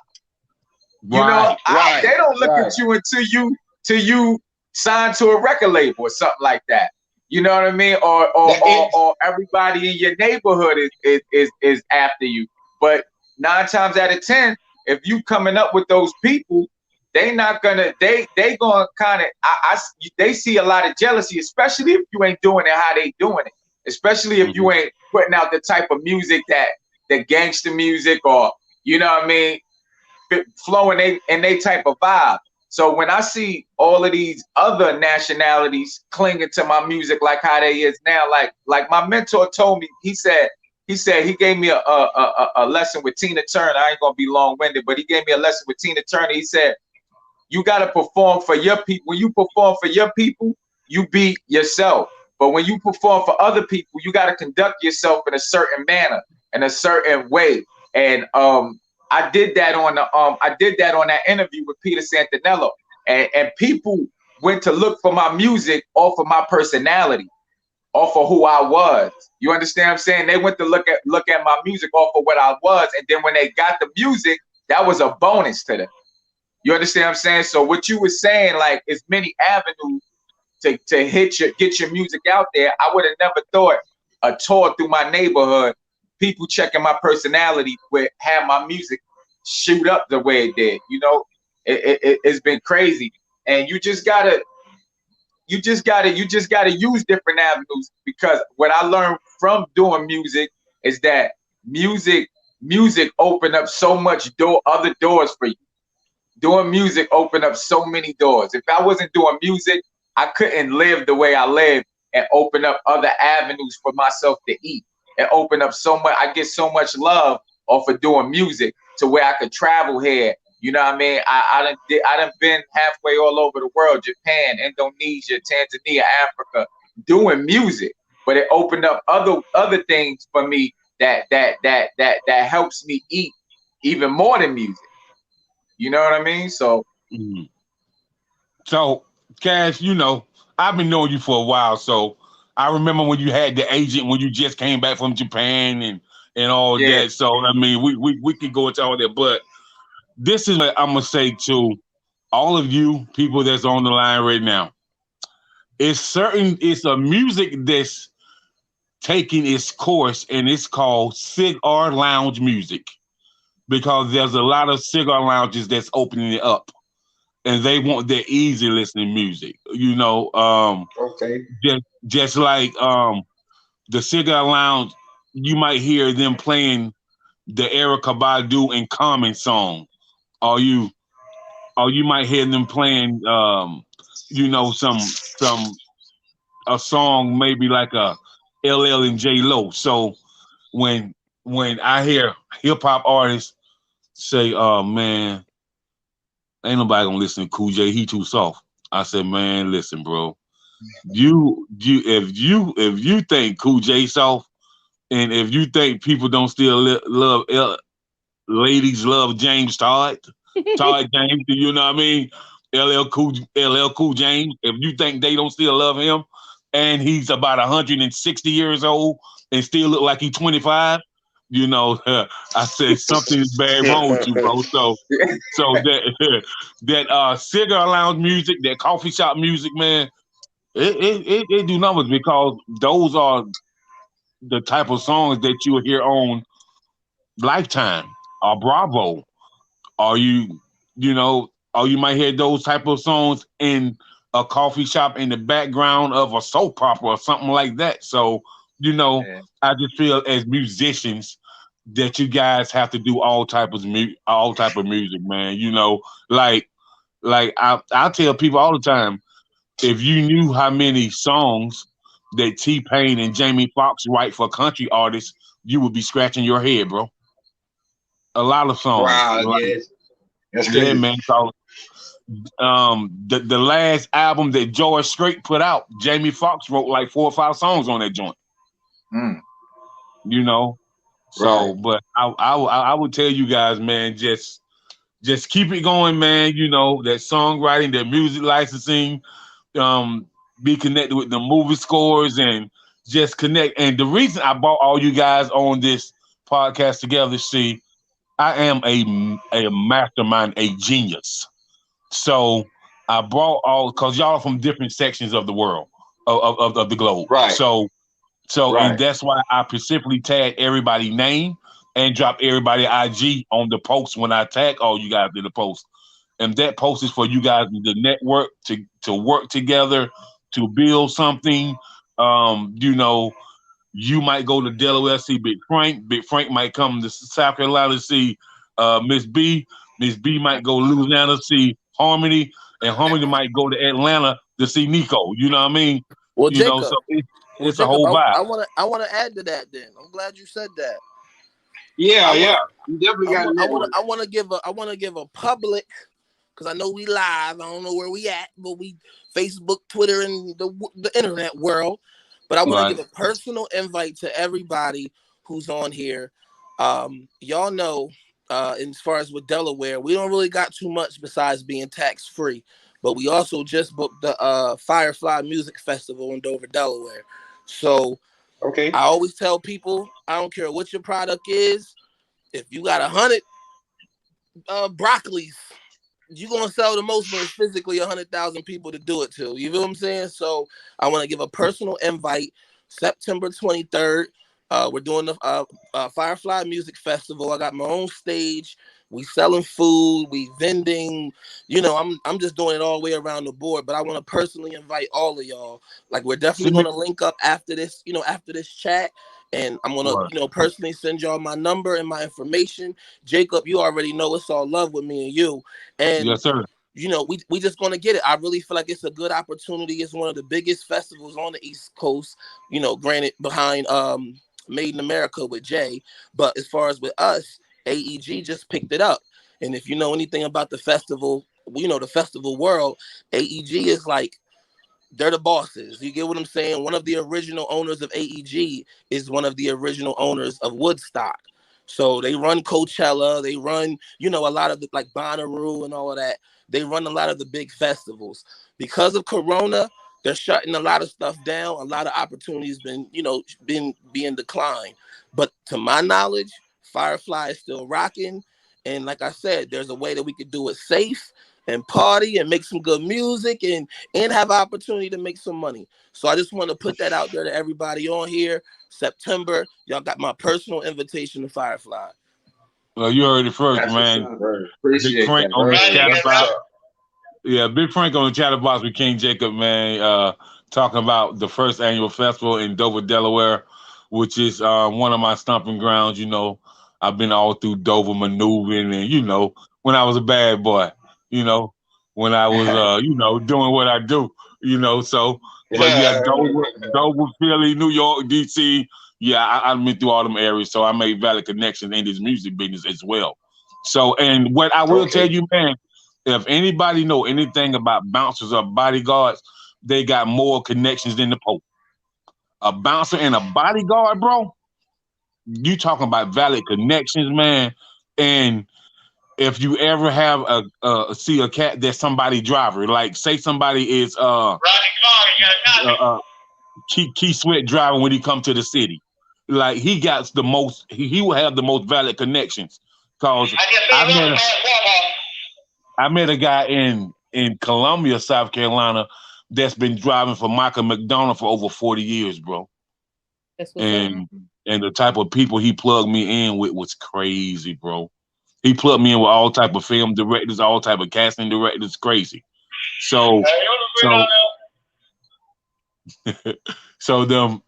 You know, they don't look at you until you sign to a record label or something like that. You know what I mean? Or everybody in your neighborhood is after you. But 9 times out of 10, if you coming up with those people, they gonna kind of, they see a lot of jealousy, especially if you ain't doing it how they doing it. Especially if you ain't putting out the type of music that gangster music, or, you know what I mean, flowing in they type of vibe. So when I see all of these other nationalities clinging to my music like how they is now, like my mentor told me, he said he gave me a lesson with Tina Turner. I ain't gonna be long-winded, but he gave me a lesson with Tina Turner. He said, you gotta perform for your people. When you perform for your people, you be yourself. But when you perform for other people, you gotta conduct yourself in a certain manner, in a certain way. And I did that on that interview with Peter Santinello, and people went to look for my music off of my personality, off of who I was. You understand what I'm saying? They went to look at my music off of what I was, and then when they got the music, that was a bonus to them. You understand what I'm saying? So what you were saying, like, is many avenues to get your music out there. I would have never thought a tour through my neighborhood, people checking my personality would have my music shoot up the way it did. You know, it's been crazy, and you just gotta use different avenues, because what I learned from doing music is that music opened up so much other doors for you. Doing music opened up so many doors. If I wasn't doing music, I couldn't live the way I live and open up other avenues for myself to eat. And open up so much. I get so much love off of doing music to where I could travel here. You know what I mean? I done been halfway all over the world: Japan, Indonesia, Tanzania, Africa, doing music. But it opened up other things for me that helps me eat even more than music. You know what I mean? So, so Cash, you know, I've been knowing you for a while. So I remember when you had the agent, when you just came back from Japan and all that. So I mean, we could go into all that, but this is what I'm gonna say to all of you people that's on the line right now. It's a music that's taking its course, and it's called cigar lounge music, because there's a lot of cigar lounges that's opening it up, and they want their easy listening music. You know, Okay. just like the cigar lounge, you might hear them playing the Erykah Badu and Common song, or you might hear them playing you know, a song maybe like a LL and J Lo. So when I hear hip hop artists say, "Oh man, ain't nobody gonna listen to Cool J, he too soft," I said, "Man, listen, bro. If you think Cool J soft, and if you think people don't still love ladies love James Todd James, you know what I mean? LL Cool James. If you think they don't still love him, and he's about 160 years old and still look like he's 25, you know, I said something is bad wrong with you, bro. So that cigar lounge music, that coffee shop music, man, it do numbers, because those are the type of songs that you will hear on Lifetime or Bravo, or you know, or you might hear those type of songs in a coffee shop in the background of a soap opera or something like that. So, you know, I just feel as musicians that you guys have to do all type of music, man. You know, like I tell people all the time, if you knew how many songs that T-Pain and Jamie Foxx write for country artists, you would be scratching your head, bro. A lot of songs. Wow, yes. That's crazy. Yeah, man. So, the last album that George Strait put out, Jamie Foxx wrote like 4 or 5 songs on that joint. You know, so but I would tell you guys, man, just keep it going, man. You know, that songwriting, that music licensing, be connected with the movie scores, and just connect. And the reason I brought all you guys on this podcast together, see, I am a mastermind, a genius. So I brought all, because y'all are from different sections of the world, of the globe. Right. So and that's why I specifically tag everybody's name and drop everybody IG on the post when I tag all you guys in the post. And that post is for you guys to network, to work together, to build something. You know, you might go to Delaware, see Big Frank. Big Frank might come to South Carolina to see Miss B. Miss B might go to Louisiana to see Harmony, and Harmony might go to Atlanta to see Nico. You know what I mean? Well, you Jacob, know, so it's Jacob, a whole vibe. I want to add to that. Then I'm glad you said that. Yeah, you definitely got. I want to give a public, because I know we live. I don't know where we at, but we Facebook, Twitter, and the internet world. But I want to give a personal invite to everybody who's on here. Y'all know as far as with Delaware, we don't really got too much besides being tax free. But we also just booked the Firefly Music Festival in Dover, Delaware. So Okay. I always tell people, I don't care what your product is, if you got 100 broccolis, you're gonna sell the most when it's physically 100,000 people to do it to. You know what I'm saying? So I want to give a personal invite. September 23rd. We're doing the Firefly Music Festival. I got my own stage. We selling food. We vending. You know, I'm just doing it all the way around the board. But I want to personally invite all of y'all. Like, we're definitely gonna link up after this. You know, after this chat. And I'm gonna, personally send y'all my number and my information. Jacob, you already know it's all love with me and you. And yes, sir. You know, we just gonna get it. I really feel like it's a good opportunity. It's one of the biggest festivals on the East Coast. You know, granted behind Made in America with Jay, but as far as with us, AEG just picked it up. And if you know anything about the festival, you know the festival world, AEG is like, they're the bosses. You get what I'm saying? One of the original owners of AEG is one of the original owners of Woodstock. So they run Coachella. They run, you know, a lot of the, like Bonnaroo and all of that. They run a lot of the big festivals. Because of Corona, they're shutting a lot of stuff down. A lot of opportunities been being declined. But to my knowledge, Firefly is still rocking. And like I said, there's a way that we could do it safe and party and make some good music and have opportunity to make some money. So I just want to put that out there to everybody on here. September, y'all got my personal invitation to Firefly. Well, you heard it first, That's man. Appreciate Big Frank that. on the chatterbox. Yeah, Big Frank on the chatterbox with King Jacob, man. Talking about the first annual festival in Dover, Delaware, which is one of my stomping grounds. You know, I've been all through Dover maneuvering, and you know, when I was a bad boy, you know, when I was you know, doing what I do, you know. So, but yeah, Dover, Philly, New York, DC. Yeah, I've been through all them areas, so I made valid connections in this music business as well. So, and what I will tell you, man, if anybody know anything about bouncers or bodyguards, they got more connections than the Pope. A bouncer and a bodyguard, bro, you talking about valid connections, man. And if you ever have see a cat that's somebody driver, like say somebody is Key Sweat driving when he come to the city, like he got the most, he will have the most valid connections. Cause I met a guy in Columbia, South Carolina, that's been driving for Michael McDonald for over 40 years, bro. And the type of people he plugged me in with was crazy, bro. He plugged me in with all type of film directors, all type of casting directors, crazy. So so them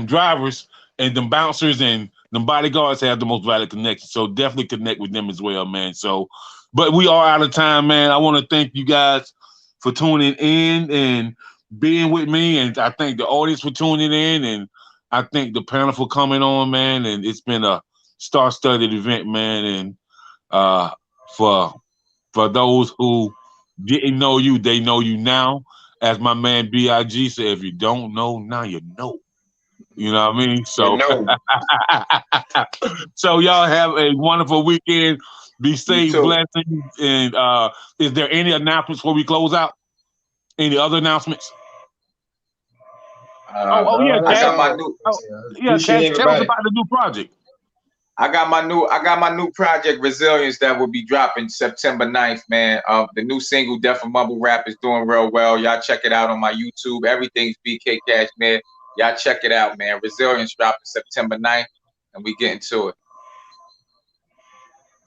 drivers and them bouncers and them bodyguards have the most valid connections. So definitely connect with them as well, man. So, but we are out of time, man. I want to thank you guys for tuning in and being with me, and I thank the audience for tuning in, and I thank the panel for coming on, man. And it's been a star-studded event, man. And for those who didn't know you, they know you now. As my man B.I.G. said, if you don't know, now you know. You know what I mean? So, so y'all have a wonderful weekend. Be safe, blessings. And is there any announcements before we close out? Any other announcements? Yeah, Cash. I got my new. Cash, tell us about the new project. I got my new project, Resilience, that will be dropping September 9th, man. The new single, Death of Mumble Rap, is doing real well. Y'all check it out on my YouTube. Everything's BK Cashmere. Y'all check it out, man. Resilience dropping September 9th, and we get into it.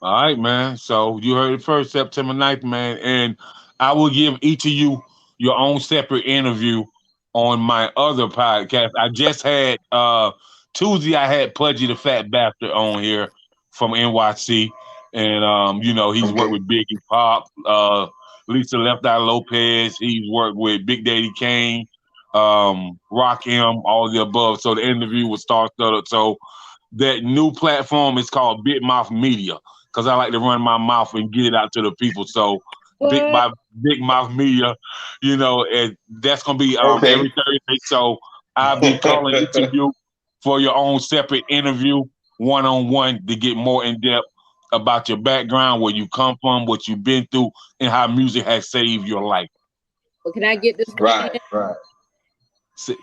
All right, man. So you heard it first, September 9th, man. And I will give each of you your own separate interview on my other podcast. I just had Tuesday, I had Pudgy the Fat Bastard on here from NYC. And you know, he's worked with Biggie Pop, Lisa Left Eye Lopez, he's worked with Big Daddy Kane, Rock M, all the above. So the interview was star-studded. So that new platform is called Big Mouth Media, because I like to run my mouth and get it out to the people. So Big Mouth Media, you know, and that's gonna be every Thursday. So I'll be calling each of you for your own separate interview, one-on-one, to get more in depth about your background, where you come from, what you've been through, and how music has saved your life. Well, can I get this one Right, in? right.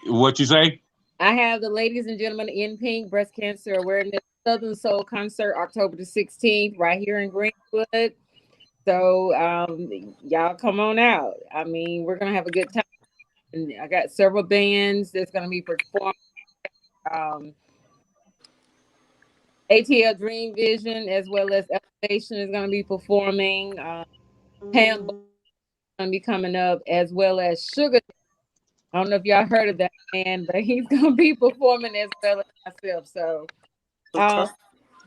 What you say? I have the Ladies and Gentlemen in Pink Breast Cancer Awareness Southern Soul Concert October the 16th right here in Greenwood. So y'all come on out. I mean, we're going to have a good time. And I got several bands that's going to be performing. ATL Dream Vision as well as Elevation is going to be performing. Pam going to be coming up as well as Sugar. I don't know if y'all heard of that man, but he's going to be performing as well as myself. So got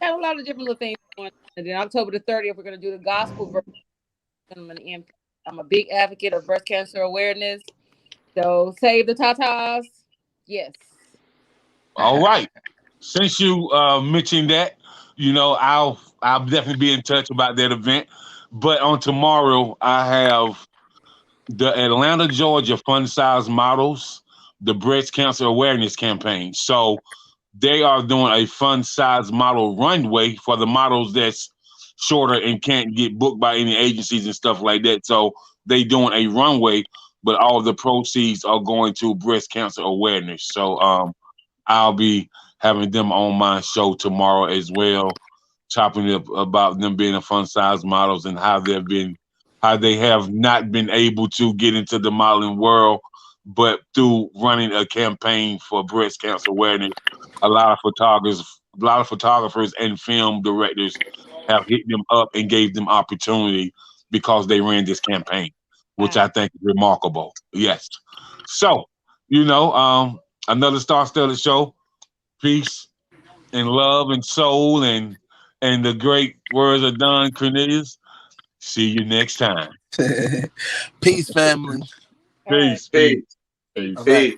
a lot of different little things going on. And then October the 30th, we're going to do the gospel version. I'm a big advocate of breast cancer awareness. So save the tatas. Yes. All right. Since you mentioned that, you know, I'll definitely be in touch about that event. But on tomorrow, I have the Atlanta, Georgia Fun Size Models, the breast cancer awareness campaign. So they are doing a fun size model runway for the models that's shorter and can't get booked by any agencies and stuff like that. So they doing a runway, but all of the proceeds are going to breast cancer awareness. So I'll be having them on my show tomorrow as well, chopping up about them being a fun size models and how they have not been able to get into the modeling world, but through running a campaign for breast cancer awareness, a lot of photographers and film directors have hit them up and gave them opportunity because they ran this campaign, which I think is remarkable. Yes. So, you know, another star-studded show. Peace and love and soul and the great words of Don Cornelius. See you next time. Peace, family. Peace. Peace. Peace. All right.